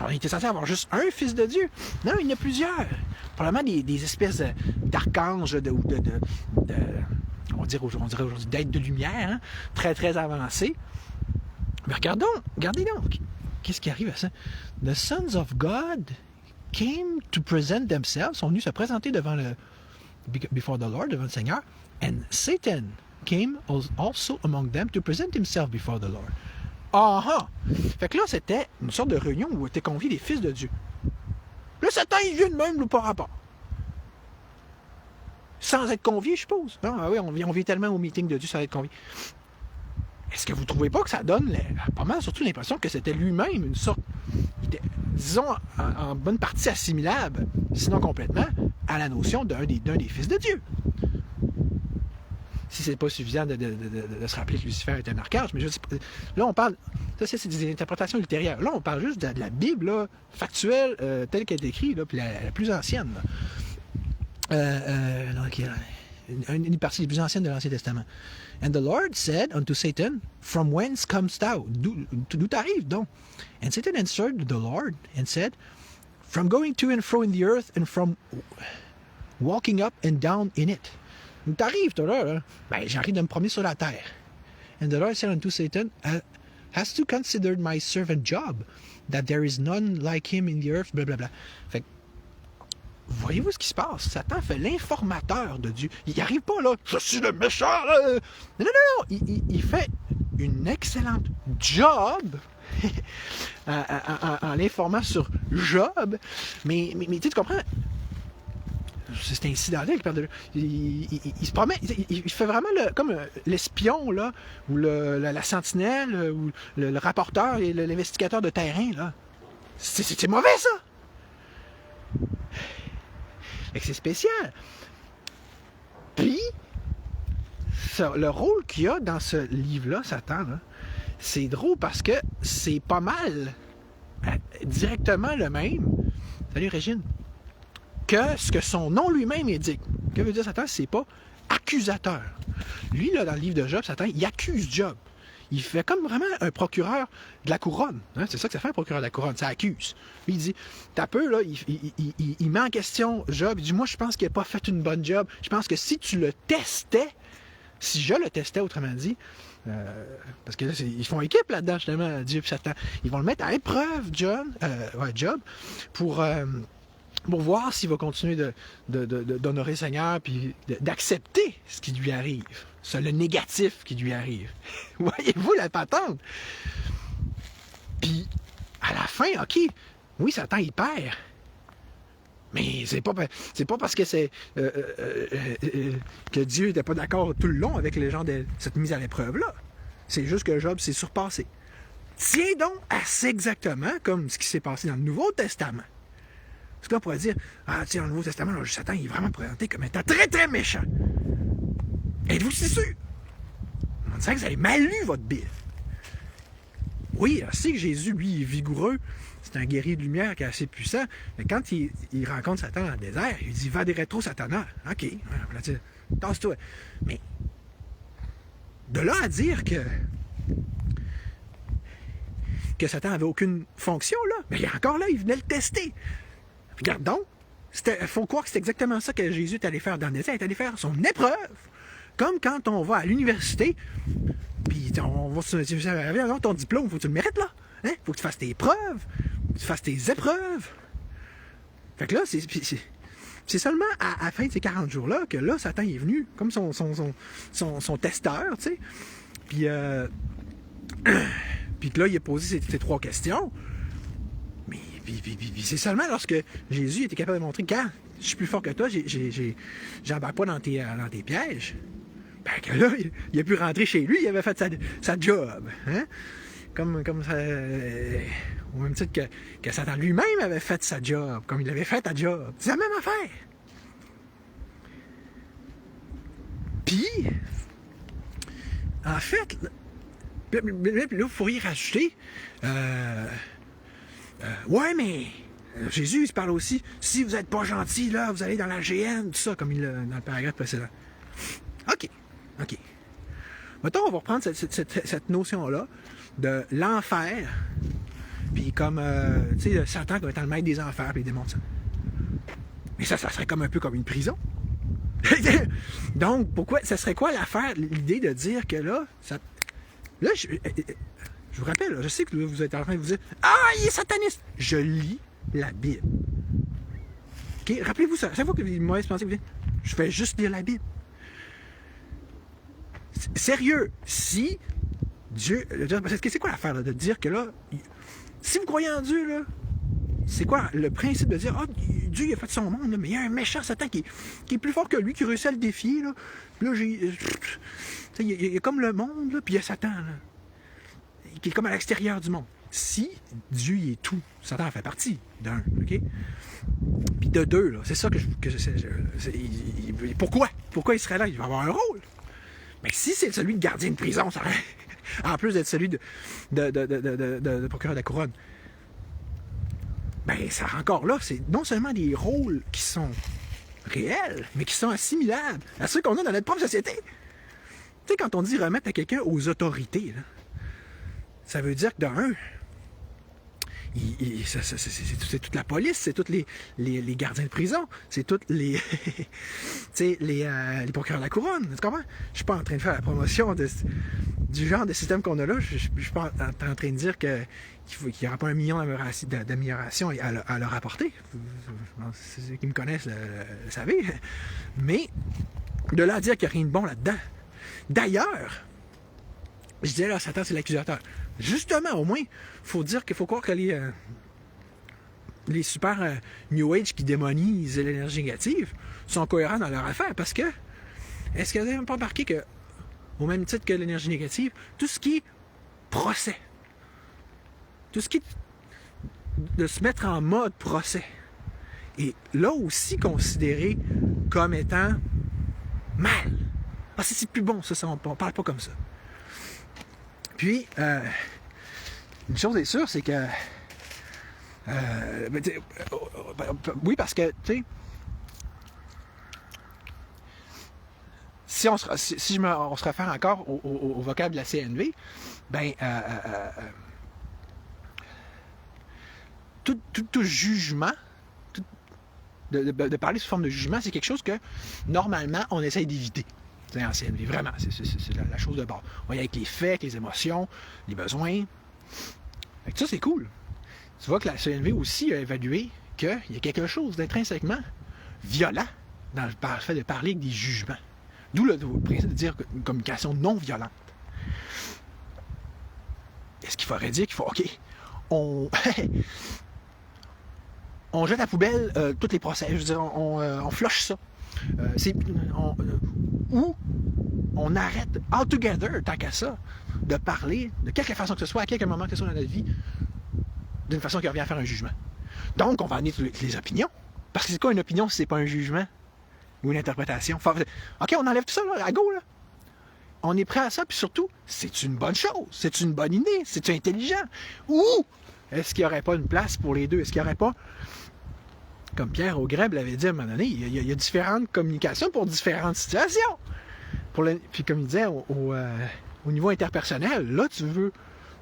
on était censé avoir juste un fils de Dieu. Non, il y en a plusieurs. Probablement des espèces d'archanges, on dirait aujourd'hui d'êtres de lumière, hein? Très, très avancés. Mais regardez donc. Qu'est-ce qui arrive à ça? The sons of God came to present themselves, sont venus se présenter before the Lord, devant le Seigneur, and Satan came also among them to present himself before the Lord. Ah! Fait que là, c'était une sorte de réunion où étaient conviés les fils de Dieu. Là, Satan, il vient de même, par rapport. Sans être convié, je suppose. Non, ah oui, on vient tellement au meeting de Dieu sans être convié. Est-ce que vous ne trouvez pas que ça donne pas mal surtout l'impression que c'était lui-même une sorte, disons, en bonne partie assimilable, sinon complètement, à la notion d'un des fils de Dieu? Si c'est pas suffisant de se rappeler que Lucifer est un archange, mais je sais pas. Là, on parle. Ça, c'est des interprétations ultérieures. Là, on parle juste de la Bible là, factuelle, telle qu'elle est écrite, là, puis la plus ancienne. Une partie des plus anciennes de l'Ancien Testament. And the Lord said unto Satan, From whence comest thou? D'où t'arrives donc? And Satan answered the Lord and said, From going to and fro in the earth and from walking up and down in it. Où t'arrives, toi, là? Ben, j'arrive de me promener sur la terre. And the Lord said unto Satan, Hast thou considered my servant Job, that there is none like him in the earth, blablabla. Fait que, voyez-vous ce qui se passe? Satan fait l'informateur de Dieu. Il n'arrive pas, là, je suis le méchant, là. Non. Il fait une excellente job en l'informant sur Job. Mais tu comprends? C'est ainsi dans il se promet, il fait vraiment comme l'espion, là, ou la sentinelle, ou le rapporteur et l'investigateur de terrain, là. C'est mauvais, ça! Fait que c'est spécial. Puis, le rôle qu'il y a dans ce livre-là, Satan, là, c'est drôle parce que c'est pas mal directement le même. Salut Régine. Que ce que son nom lui-même indique. Que veut dire Satan? C'est pas accusateur. Lui, là, dans le livre de Job, Satan, il accuse Job. Il fait comme vraiment un procureur de la couronne. Hein? C'est ça que ça fait un procureur de la couronne, ça accuse. Lui, il dit, t'as peu, là, il met en question Job. Il dit, moi, je pense qu'il n'a pas fait une bonne job. Je pense que si tu le testais, si je le testais, autrement dit, parce que là, ils font équipe là-dedans, justement, Dieu et Satan. Ils vont le mettre à épreuve, Job, pour voir s'il va continuer d'honorer le Seigneur puis d'accepter ce qui lui arrive. C'est le négatif qui lui arrive. Voyez-vous la patente? Puis, à la fin, OK, oui, Satan, il perd. Mais c'est pas parce que que Dieu n'était pas d'accord tout le long avec les gens de cette mise à l'épreuve-là. C'est juste que Job s'est surpassé. Tiens donc assez exactement comme ce qui s'est passé dans le Nouveau Testament. Parce que là, on pourrait dire, tiens, dans le Nouveau Testament, là, Satan, il est vraiment présenté comme étant très, très méchant. Êtes-vous si sûr? On dirait que vous avez mal lu votre Bible. Oui, je sais que Jésus, lui, est vigoureux. C'est un guerrier de lumière qui est assez puissant. Mais quand il rencontre Satan dans le désert, il dit, va des rétro, Satanas. OK, on va dire, tasse-toi. Mais de là à dire que Satan n'avait aucune fonction, là, mais encore là, il venait le tester. Regarde donc, il faut croire que c'est exactement ça que Jésus est allé faire dans le désert. Il est allé faire son épreuve. Comme quand on va à l'université, puis on va sur ton diplôme, faut que tu le mérites, là. Hein? Faut que tu fasses tes preuves, faut que tu fasses tes épreuves. Fait que là, c'est seulement à la fin de ces 40 jours-là que là, Satan est venu, comme son testeur, tu sais. Puis, puis que là, il a posé ces 3 questions. Mais puis c'est seulement lorsque Jésus était capable de montrer que je suis plus fort que toi, j'embarque pas dans tes pièges. Ben que là, il a pu rentrer chez lui, il avait fait sa job. Hein? Comme ça, au même titre que Satan lui-même avait fait sa job, comme il avait fait ta job. C'est la même affaire. Puis, en fait, là, vous pourriez rajouter, ouais, mais Jésus, il se parle aussi, si vous n'êtes pas gentil, là, vous allez dans la GN, tout ça, comme dans le paragraphe précédent. OK. Mettons, on va reprendre cette notion-là de l'enfer, puis comme, tu sais, Satan comme étant le maître des enfers, puis les démons de ça. Mais ça serait comme un peu comme une prison. Donc, pourquoi, ça serait quoi l'affaire, l'idée de dire que là, je vous rappelle, je sais que vous êtes en train de vous dire, il est sataniste. Je lis la Bible. OK? Rappelez-vous ça. Chaque fois que vous avez une mauvaise pensée, vous dites, je fais juste lire la Bible. Sérieux, si Dieu... C'est quoi l'affaire là, de dire que là, si vous croyez en Dieu, là, c'est quoi le principe de dire, Dieu il a fait son monde, là, mais il y a un méchant Satan qui est plus fort que lui, qui réussit à le défier. Là, puis là il y a comme le monde, là, puis il y a Satan, là, qui est comme à l'extérieur du monde. Si Dieu il est tout, Satan en fait partie d'un, OK? Puis de 2, là, c'est ça que pourquoi il serait là? Il va avoir un rôle. Mais si c'est celui de gardien de prison, ça en plus d'être celui de procureur de la couronne, ben ça encore là, c'est non seulement des rôles qui sont réels, mais qui sont assimilables à ceux qu'on a dans notre propre société. Tu sais, quand on dit remettre à quelqu'un aux autorités, là, ça veut dire que d'un, c'est toute la police, c'est tous les gardiens de prison, c'est tous les procureurs de la couronne. Tu comprends? Je suis pas en train de faire la promotion du genre de système qu'on a là. Je suis pas en train de dire qu'il n'y aura pas 1 million d'améliorations à leur apporter. Ceux qui me connaissent le savent. Mais de là à dire qu'il n'y a rien de bon là-dedans. D'ailleurs, je disais là, Satan, c'est l'accusateur. Justement, au moins, il faut dire qu'il faut croire que les super New Age qui démonisent l'énergie négative sont cohérents dans leur affaire. Parce que, est-ce que vous n'avez pas remarqué que, au même titre que l'énergie négative, tout ce qui est procès, tout ce qui est de se mettre en mode procès, est là aussi considéré comme étant mal. Parce que c'est plus bon, ça on ne parle pas comme ça. Puis, une chose est sûre, c'est que... oui, parce que, tu sais, si on se réfère encore au vocable de la CNV, ben, tout jugement, de parler sous forme de jugement, c'est quelque chose que, normalement, on essaye d'éviter. C'est en CNV, vraiment, c'est la chose de bord. On va y aller avec les faits, avec les émotions, les besoins. Fait que ça, c'est cool. Tu vois que la CNV aussi a évalué qu'il y a quelque chose d'intrinsèquement violent dans le fait de parler avec des jugements. D'où le principe de dire une communication non violente. Est-ce qu'il faudrait dire qu'il faut, OK, on jette à la poubelle tous les procès, je veux dire, on flush ça. Ou on arrête altogether, tant qu'à ça, de parler de quelque façon que ce soit, à quelque moment que ce soit dans notre vie, d'une façon qui revient à faire un jugement. Donc, on va amener toutes les opinions. Parce que c'est quoi une opinion si c'est pas un jugement ou une interprétation? OK, on enlève tout ça, là, à go, là. On est prêt à ça, puis surtout, c'est une bonne chose, c'est une bonne idée, c'est intelligent. Ou est-ce qu'il n'y aurait pas une place pour les deux? Est-ce qu'il n'y aurait pas, comme Pierre Augreb l'avait dit à un moment donné, il y a différentes communications pour différentes situations. Puis comme il disait, au niveau interpersonnel, là, tu veux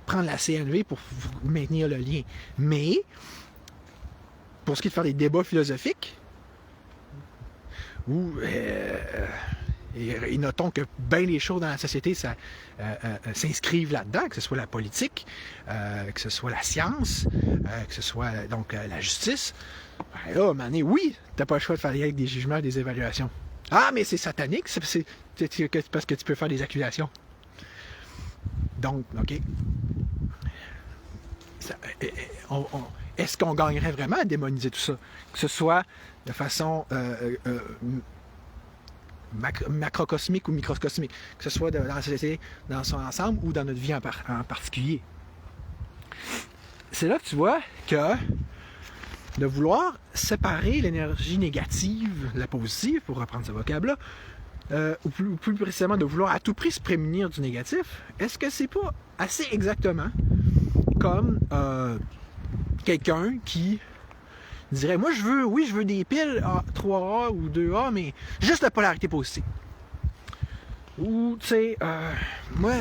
prendre la CNV pour maintenir le lien. Mais, pour ce qui est de faire des débats philosophiques, ou Et notons que bien les choses dans la société s'inscrivent là-dedans, que ce soit la politique, que ce soit la science, que ce soit donc la justice. Ben là, à un moment donné, oui, t'as pas le choix de faire des jugements, des évaluations. Ah, mais c'est satanique, c'est parce que tu peux faire des accusations. Donc, OK. Est-ce qu'on gagnerait vraiment à démoniser tout ça? Que ce soit de façon macrocosmique ou microcosmique, que ce soit dans la société dans son ensemble ou dans notre vie en particulier. C'est là que tu vois que de vouloir séparer l'énergie négative de la positive, pour reprendre ce vocable-là, ou plus précisément de vouloir à tout prix se prémunir du négatif, est-ce que c'est pas assez exactement comme quelqu'un qui dirait, moi je veux des piles 3A ou 2A, mais juste la polarité positive. Ou, tu sais, moi,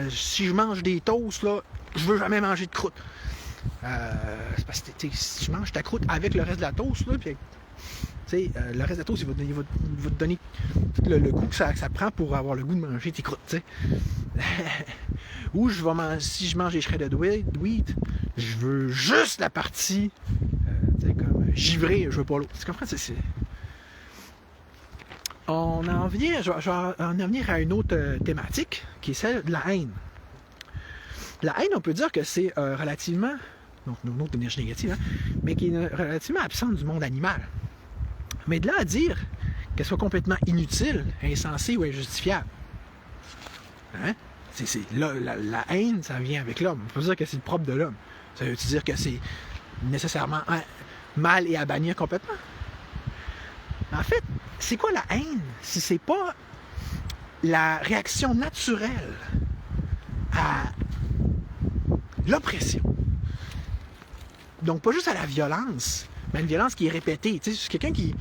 si je mange des toasts, là, je veux jamais manger de croûte. C'est parce que si tu manges ta croûte avec le reste de la toast, là, puis le reste de la toast, il va te donner tout le goût que ça prend pour avoir le goût de manger tes croûtes. T'sais. Ou si je mange des shredded wheat, je veux juste la partie comme givrée, je veux pas l'autre. Tu comprends? On en vient, je vais en venir à une autre thématique qui est celle de la haine. La haine, on peut dire que c'est relativement, donc une autre énergie négative, hein, mais qui est relativement absente du monde animal. Mais de là à dire qu'elle soit complètement inutile, insensée ou injustifiable. Hein? La haine, ça vient avec l'homme. On peut dire que c'est le propre de l'homme. Ça veut dire que c'est nécessairement mal et à bannir complètement? En fait, c'est quoi la haine si c'est pas la réaction naturelle à l'oppression? Donc, pas juste à la violence, mais une violence qui est répétée. Tu sais, c'est quelqu'un qui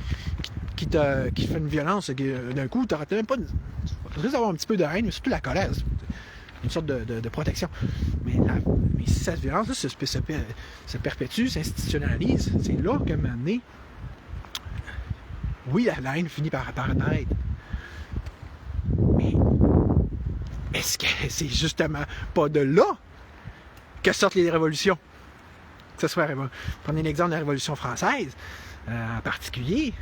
fait une violence, d'un coup, tu n'arrêtes même pas. Tu risques d'avoir un petit peu de haine, mais surtout la colère. Une sorte de protection. Mais si cette violence-là se perpétue, s'institutionnalise, c'est là qu'à un moment donné, oui, la haine finit par apparaître. Mais est-ce que c'est justement pas de là que sortent les révolutions? Que ce soit, prenez l'exemple de la Révolution française, en particulier,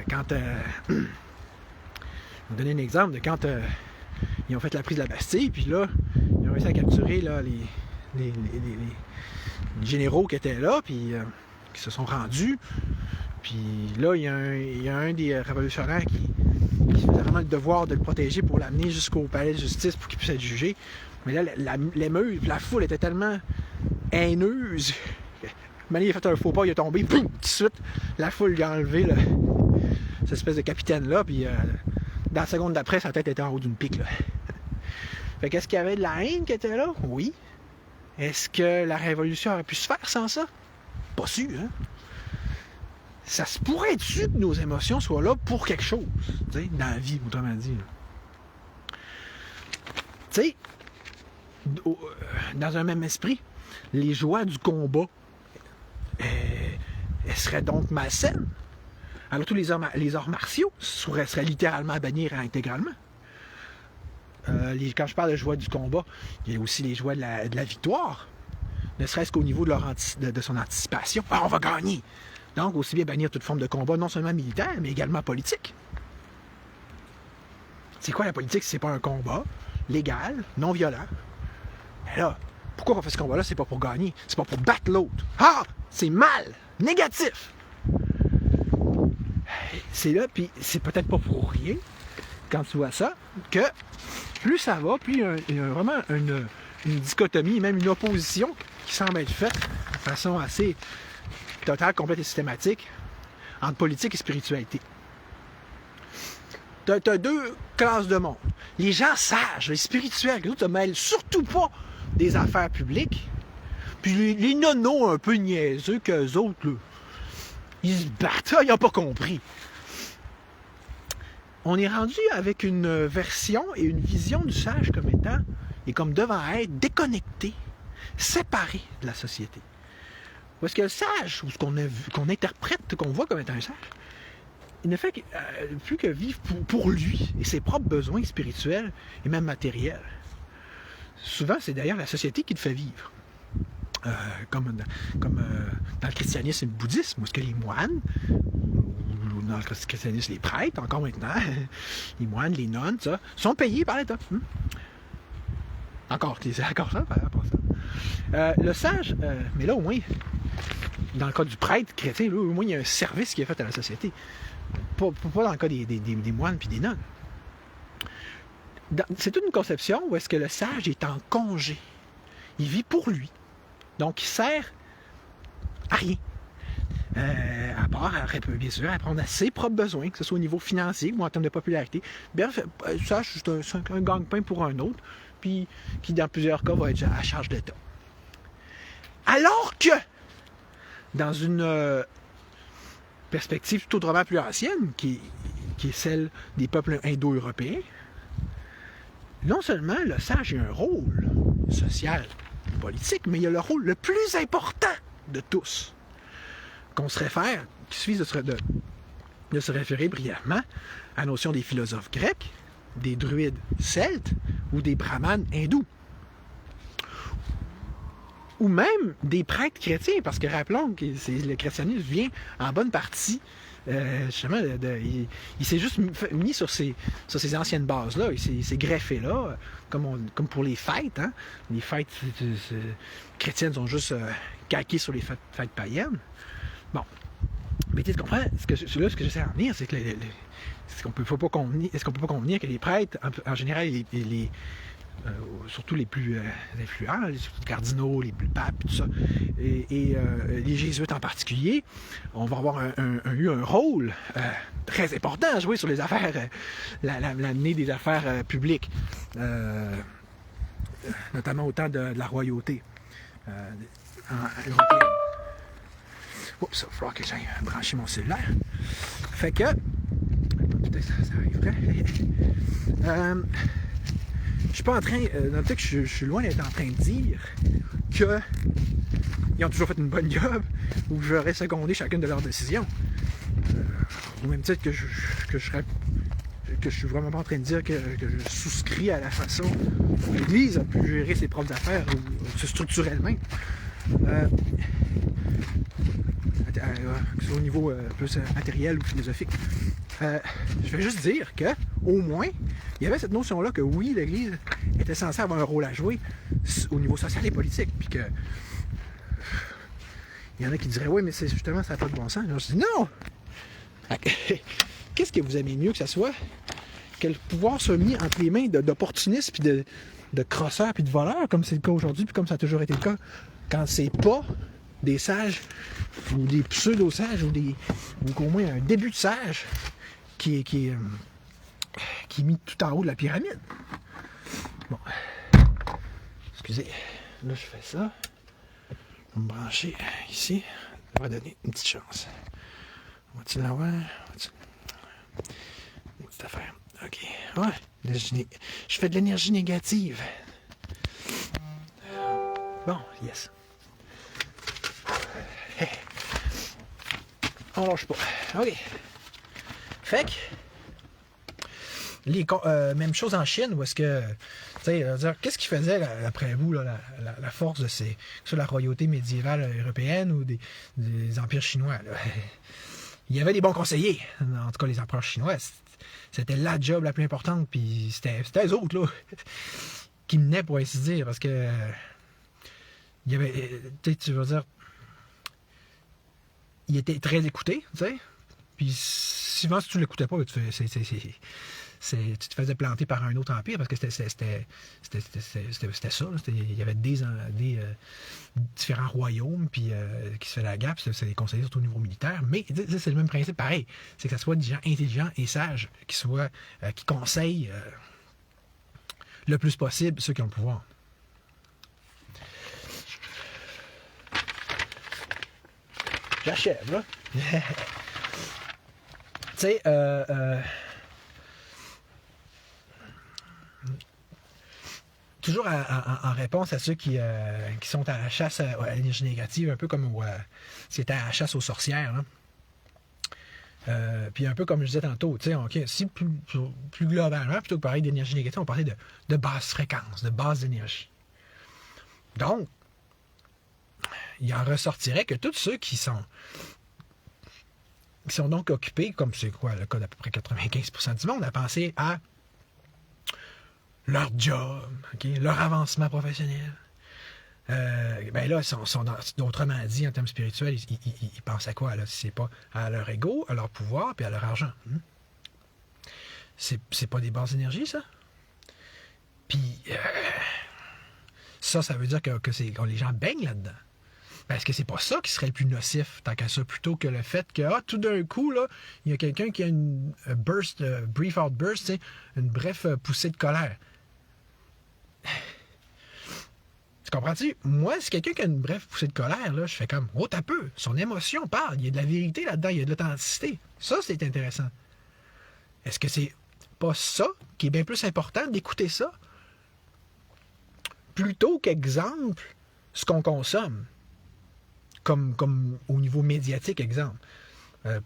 quand... je vais vous donner un exemple de quand ils ont fait la prise de la Bastille, puis là, ils ont réussi à capturer là, les généraux qui étaient là, puis qui se sont rendus. Puis là, il y a un des révolutionnaires qui faisait vraiment le devoir de le protéger pour l'amener jusqu'au palais de justice pour qu'il puisse être jugé. Mais là, l'émeute, la foule était tellement haineuse. Mané, il a fait un faux pas, il est tombé, boum, tout de suite, la foule lui a enlevé cette espèce de capitaine-là, puis dans la seconde d'après, sa tête était en haut d'une pique. Là. Fait qu'est-ce qu'il y avait de la haine qui était là? Oui. Est-ce que la révolution aurait pu se faire sans ça? Pas sûr, hein? Ça se pourrait-tu que nos émotions soient là pour quelque chose, tu sais, dans la vie, autrement dit. Tu sais, dans un même esprit, les joies du combat, elles seraient donc malsaines. Alors tous les arts martiaux seraient littéralement à bannir intégralement. Quand je parle de joie du combat, il y a aussi les joies de la victoire, ne serait-ce qu'au niveau de son anticipation. Ah, on va gagner! Donc, aussi bien bannir toute forme de combat, non seulement militaire, mais également politique. C'est quoi la politique si c'est pas un combat légal, non violent? Mais là, pourquoi on fait ce combat-là? C'est pas pour gagner, c'est pas pour battre l'autre. Ah! C'est mal! Négatif! C'est là, puis c'est peut-être pas pour rien, quand tu vois ça, que plus ça va, plus il y a vraiment une dichotomie, même une opposition qui semble être faite de façon assez totale, complète et systématique entre politique et spiritualité. T'as deux classes de monde. Les gens sages, les spirituels, qui ne te mêlent surtout pas des affaires publiques, puis les nonos un peu niaiseux qu'eux autres, là, ils se battent, ils n'ont pas compris. On est rendu avec une version et une vision du sage comme étant, et comme devant être, déconnecté, séparé de la société. Où est-ce que le sage, ou ce qu'on interprète, qu'on voit comme étant un sage, il ne fait plus que vivre pour lui et ses propres besoins spirituels et même matériels. Souvent, c'est d'ailleurs la société qui le fait vivre. Comme dans le christianisme et le bouddhisme, où est-ce que les moines, ou dans le christianisme, les prêtres, encore maintenant, les moines, les nonnes, ça, sont payés par l'État. Encore ça, par rapport à ça. Le sage, mais là au moins, dans le cas du prêtre chrétien, là, au moins il y a un service qui est fait à la société. Pas dans le cas des moines puis des nonnes. C'est une conception où est-ce que le sage est en congé. Il vit pour lui. Donc il sert à rien. À part, bien sûr, à répondre à ses propres besoins, que ce soit au niveau financier ou en termes de popularité. Bref, ça, c'est un gagne-pain pour un autre, puis qui, dans plusieurs cas, va être à charge de l'État. Alors que, dans une perspective tout autrement plus ancienne, qui est celle des peuples indo-européens, non seulement le sage a un rôle social, politique, mais il a le rôle le plus important de tous. Qu'on se réfère, qu'il suffit de se référer brièvement à la notion des philosophes grecs, des druides celtes ou des brahmanes hindous. Ou même des prêtres chrétiens, parce que rappelons que le christianisme vient en bonne partie, justement, il s'est juste mis sur ces anciennes bases-là, il s'est greffé là, comme pour les fêtes. Hein? Les fêtes chrétiennes sont juste calquées sur les fêtes païennes. Bon. Mais tu comprends, ce que j'essaie d'en venir, c'est que est-ce qu'on ne peut pas convenir que les prêtres, en général, surtout les plus influents, les cardinaux, les papes, tout ça, et les jésuites en particulier, on va avoir eu un rôle très important à jouer sur les affaires, l'année des affaires publiques, notamment au temps de la royauté européenne. Oups, ça va falloir que j'aille brancher mon cellulaire. Fait que, peut-être ça arriverait. Je suis pas en train, notez que je suis loin d'être en train de dire qu'ils ont toujours fait une bonne job ou que j'aurais secondé chacune de leurs décisions. Au même titre que je suis vraiment pas en train de dire que je souscris à la façon dont l'Église a pu gérer ses propres affaires ou se structurer elle-même. Que ce soit au niveau plus matériel ou philosophique. Je vais juste dire que, au moins, il y avait cette notion-là que oui, l'Église était censée avoir un rôle à jouer au niveau social et politique, puis que il y en a qui diraient oui, mais c'est justement ça n'a pas de bon sens. Je dis non! Qu'est-ce que vous aimez mieux que ça soit que le pouvoir soit mis entre les mains d'opportunistes puis de crosseurs puis de voleurs, comme c'est le cas aujourd'hui, puis comme ça a toujours été le cas, quand c'est pas des sages ou des pseudo-sages ou qu'au moins un début de sage qui est mis tout en haut de la pyramide. Bon. Excusez. Là, je fais ça. Je vais me brancher ici. Ça va donner une petite chance. Va-t-il l'avoir? Une petite affaire. OK. Ouais. Je fais de l'énergie négative. Bon, yes. On lâche pas. OK. Fait que, même chose en Chine, où est-ce que, tu sais, qu'est-ce qui faisait, après vous, là, la force de sur la royauté médiévale européenne ou des empires chinois, là? Il y avait des bons conseillers, en tout cas les empereurs chinois. C'était la job la plus importante, puis c'était eux autres, là, qui menaient, pour ainsi dire, parce que, il y avait, tu veux dire, il était très écouté, tu sais. Puis souvent, si tu ne l'écoutais pas, tu te faisais planter par un autre empire parce que c'était ça. Il y avait des différents royaumes puis, qui se faisaient la guerre, puis c'est des conseillers surtout au niveau militaire. Mais c'est le même principe, pareil. C'est que ce soit des gens intelligents et sages qui conseillent le plus possible ceux qui ont le pouvoir. J'achève, là. Tu sais, toujours en réponse à ceux qui sont à la chasse à l'énergie négative, un peu comme c'était à la chasse aux sorcières. Là. Puis un peu comme je disais tantôt, si plus globalement, plutôt que parler d'énergie négative, on parlait de basse fréquence, de base d'énergie. Donc, il en ressortirait que tous ceux qui sont donc occupés, comme c'est quoi le cas d'à peu près 95% du monde, à penser à leur job, leur avancement professionnel. Ben là, autrement dit, en termes spirituels, ils pensent à quoi, là, si c'est pas à leur ego, à leur pouvoir, puis à leur argent. C'est pas des bases d'énergie, ça? Puis, ça veut dire que les gens baignent là-dedans. Est-ce que c'est pas ça qui serait le plus nocif, tant qu'à ça, plutôt que le fait que, tout d'un coup, là, il y a quelqu'un qui a une brief outburst, une bref poussée de colère. Tu comprends-tu? Moi, si quelqu'un qui a une bref poussée de colère, là, je fais comme, oh, t'as peu. Son émotion parle. Il y a de la vérité là-dedans. Il y a de l'authenticité. Ça, c'est intéressant. Est-ce que c'est pas ça qui est bien plus important d'écouter ça? Plutôt qu'exemple, ce qu'on consomme. Comme au niveau médiatique, exemple.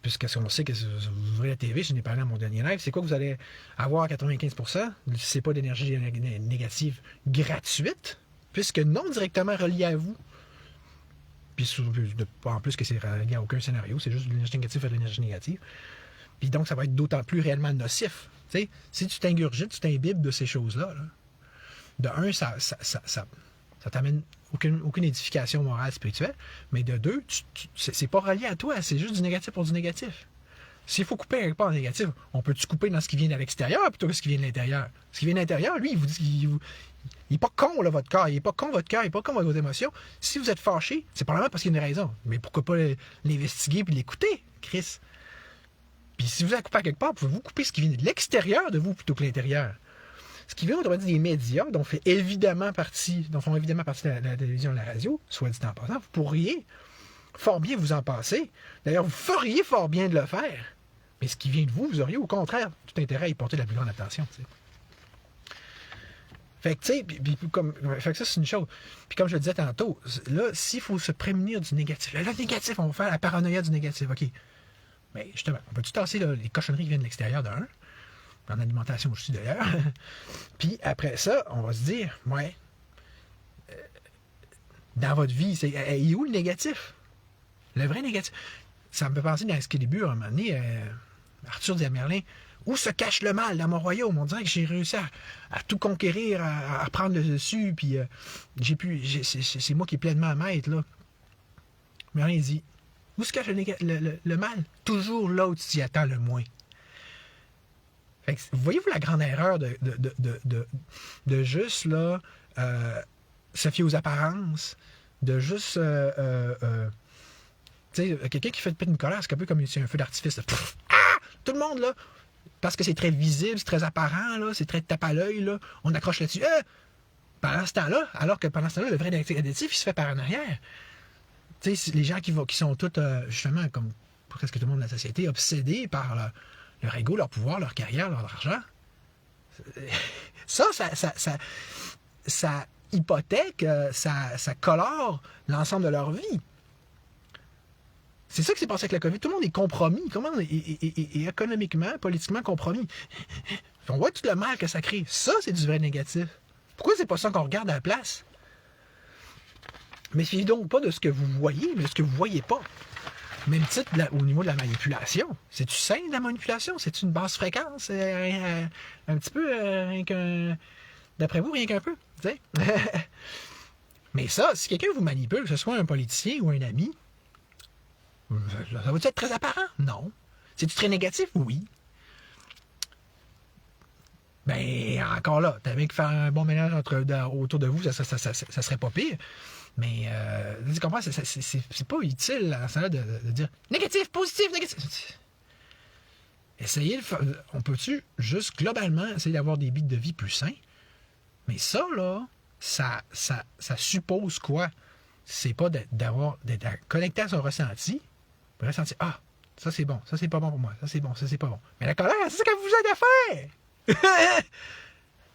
Puisque on sait que si vous ouvrez la TV, je n'ai parlé à mon dernier live, c'est quoi que vous allez avoir à 95%? Si c'est pas d'énergie négative gratuite, puisque non directement relié à vous. Puis en plus que c'est relié à aucun scénario, c'est juste de l'énergie négative à de l'énergie négative. Puis donc, ça va être d'autant plus réellement nocif. T'sais, si tu t'ingurgites, tu t'imbibes de ces choses-là, là, de un, ça t'amène aucune édification morale, spirituelle, mais de deux, c'est pas relié à toi, c'est juste du négatif pour du négatif. S'il faut couper quelque part en négatif, on peut-tu couper dans ce qui vient de l'extérieur plutôt que ce qui vient de l'intérieur? Ce qui vient de l'intérieur, lui, il vous dit, il n'est pas con, là, votre corps. Il n'est pas con, votre cœur. Il n'est pas con, vos émotions. Si vous êtes fâché, c'est probablement parce qu'il y a une raison. Mais pourquoi pas l'investiguer et l'écouter, Chris? Puis si vous avez coupé à quelque part, pouvez-vous couper ce qui vient de l'extérieur de vous plutôt que l'intérieur? Ce qui vient, on devrait dire, des médias, dont font évidemment partie la télévision et la radio, soit dit en passant, vous pourriez fort bien vous en passer. D'ailleurs, vous feriez fort bien de le faire. Mais ce qui vient de vous, vous auriez au contraire tout intérêt à y porter la plus grande attention. T'sais. Fait que, tu sais, fait que ça, c'est une chose. Puis comme je le disais tantôt, là, s'il faut se prémunir du négatif, le négatif, on va faire la paranoïa du négatif, OK. Mais justement, on peut-tu tasser là, les cochonneries qui viennent de l'extérieur d'un, en alimentation aussi d'ailleurs. Puis après ça, on va se dire, ouais, dans votre vie, il est où le négatif? Le vrai négatif. Ça me fait penser dans Excalibur, à un moment donné, Arthur dit à Merlin, où se cache le mal dans mon royaume? On dirait que j'ai réussi à tout conquérir, à prendre le dessus, puis c'est moi qui est pleinement maître, là. Merlin dit, où se cache le mal? Toujours l'autre s'y attend le moins. Voyez-vous la grande erreur de juste là, se fier aux apparences, de juste quelqu'un qui fait de une colère, c'est un peu comme un feu d'artifice. Tout le monde là, parce que c'est très visible, c'est très apparent, là, c'est très tape à l'œil, là, on accroche là-dessus. Pendant ce temps-là, alors que pendant ce temps-là, le vrai négatif, il se fait par en arrière. Les gens qui sont tous, justement, comme presque tout le monde de la société, obsédés par leur ego, leur pouvoir, leur carrière, leur argent. Ça hypothèque, ça colore l'ensemble de leur vie. C'est ça qui s'est passé avec la COVID. Tout le monde est compromis. Tout le monde est économiquement, politiquement compromis. On voit tout le mal que ça crée. Ça, c'est du vrai négatif. Pourquoi c'est pas ça qu'on regarde à la place? Mais fiez donc pas de ce que vous voyez, mais de ce que vous voyez pas. Même titre au niveau de la manipulation. C'est-tu sain de la manipulation? C'est-tu une basse fréquence? Un petit peu, d'après vous, rien qu'un peu. Mais ça, si quelqu'un vous manipule, que ce soit un politicien ou un ami, ça va-tu être très apparent? Non. C'est-tu très négatif? Oui. Ben, encore là, t'avais que faire un bon mélange autour de vous, ça serait pas pire. Mais, tu comprends, c'est pas utile à ça de dire négatif, positif, négatif. Essayez de faire. On peut-tu juste globalement essayer d'avoir des bits de vie plus sains? Mais ça, là, ça suppose quoi? C'est pas d'être connecté à son ressenti, pour ressentir, ça c'est bon, ça c'est pas bon pour moi, ça c'est bon, ça c'est pas bon. Mais la colère, c'est ce qu'elle vous aide à faire!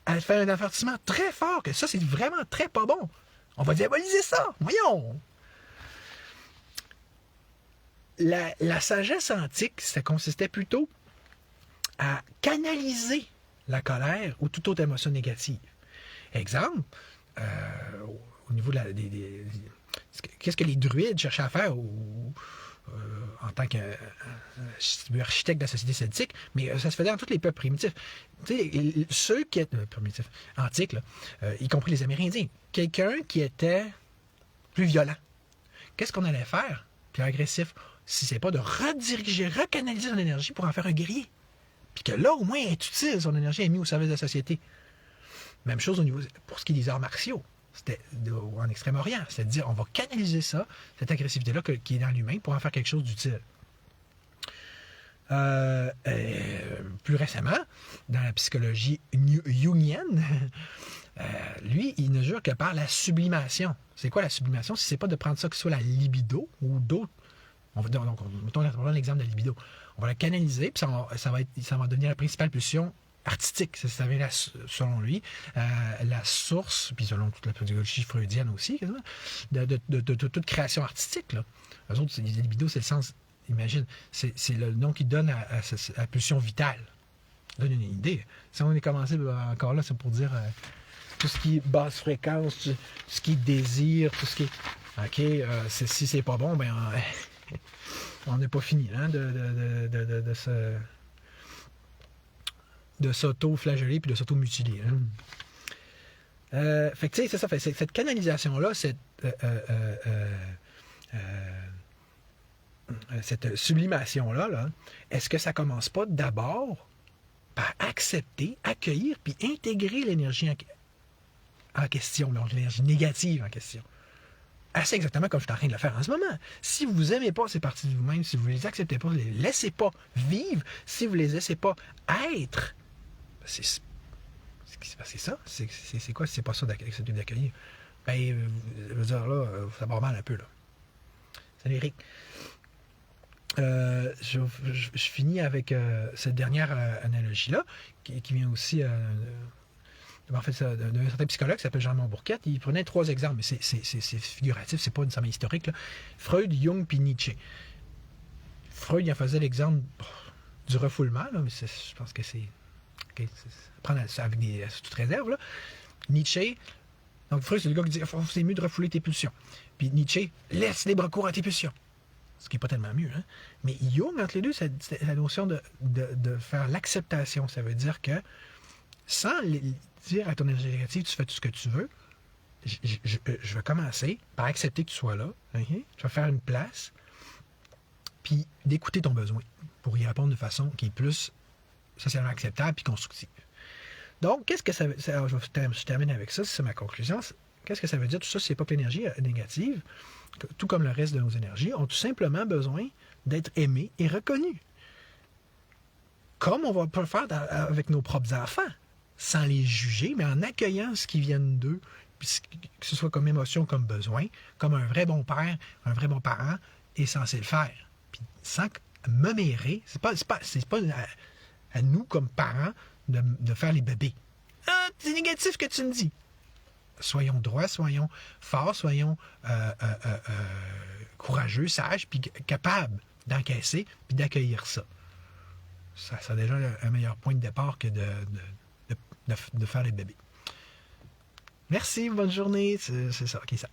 Elle fait un avertissement très fort que ça c'est vraiment très pas bon. On va diaboliser ça, voyons! la sagesse antique, ça consistait plutôt à canaliser la colère ou toute autre émotion négative. Exemple, au niveau de qu'est-ce que les druides cherchaient à faire en tant qu'architecte de la société celtique, mais ça se faisait dans tous les peuples primitifs. Tu sais, ceux qui étaient primitifs, antiques, là, y compris les Amérindiens, quelqu'un qui était plus violent, qu'est-ce qu'on allait faire? Plus agressif, si c'est pas de rediriger, recanaliser son énergie pour en faire un guerrier. Puis que là, au moins, elle est utile, son énergie est mise au service de la société. Même chose au niveau, pour ce qui est des arts martiaux. C'était en Extrême-Orient. C'est-à-dire, on va canaliser ça, cette agressivité-là qui est dans l'humain, pour en faire quelque chose d'utile. Plus récemment, dans la psychologie jungienne, lui, il ne jure que par la sublimation. C'est quoi la sublimation? Si c'est pas de prendre ça que ce soit la libido ou d'autres. Mettons l'exemple de la libido. On va la canaliser, puis ça va devenir la principale pulsion artistique. Ça vient, selon lui, la source, puis selon toute la pédagogie freudienne aussi, de toute création artistique. Là. Eux autres, la libido, c'est le sens, imagine, c'est le nom qu'ils donnent à la pulsion vitale. Ça donne une idée. Si on est commencé encore là, c'est pour dire tout ce qui est basse fréquence, tout ce qui est désir, tout ce qui est... OK, si c'est pas bon, ben on n'est pas fini hein, de s'auto-flageller puis de s'auto-mutiler. Hein. Fait que tu sais, c'est ça. Fait, cette canalisation-là, cette sublimation-là, là, est-ce que ça commence pas d'abord par accepter, accueillir puis intégrer l'énergie en question, donc l'énergie négative en question? Assez exactement comme je suis en train de le faire en ce moment. Si vous n'aimez pas ces parties de vous-même, si vous ne les acceptez pas, vous ne les laissez pas vivre, si vous ne les laissez pas être, c'est ça. C'est quoi si c'est pas ça d'accepter d'accueillir? Ben, je veux dire, là, ça part mal un peu, là. Salut Eric. Je finis avec cette dernière analogie-là, qui vient aussi... en fait, d'un certain psychologue qui s'appelle Jean-Marc Bourquette, il prenait 3 exemples, mais c'est figuratif, c'est pas nécessairement historique. Là. Freud, Jung, puis Nietzsche. Freud, il en faisait l'exemple du refoulement, là, mais je pense que c'est... Okay, prendre ça avec toute réserve. Là. Nietzsche, donc Freud, c'est le gars qui dit c'est mieux de refouler tes pulsions. Puis Nietzsche, laisse libre cours à tes pulsions. Ce qui n'est pas tellement mieux. Hein? Mais Jung, entre les deux, c'est la notion de faire l'acceptation. Ça veut dire que sans dire à ton énergie négative, tu fais tout ce que tu veux, je vais commencer par accepter que tu sois là. Okay? Je vais faire une place, puis d'écouter ton besoin pour y répondre de façon qui est plus socialement acceptable puis constructive. Donc, qu'est-ce que ça veut dire? Je termine avec ça, c'est ma conclusion. Qu'est-ce que ça veut dire? Tout ça, c'est pas que l'énergie négative, tout comme le reste de nos énergies, ont tout simplement besoin d'être aimées et reconnues. Comme on va le faire avec nos propres enfants, sans les juger, mais en accueillant ce qui vient d'eux, que ce soit comme émotion, comme besoin, comme un vrai bon père, un vrai bon parent est censé le faire. Puis sans me mérer, c'est pas à nous, comme parents, de faire les bébés. Ah, c'est négatif que tu me dis. Soyons droits, soyons forts, soyons courageux, sages, puis capables d'encaisser, puis d'accueillir ça. Ça a déjà un meilleur point de départ que de faire les bébés. Merci, bonne journée. C'est ça. OK, ça.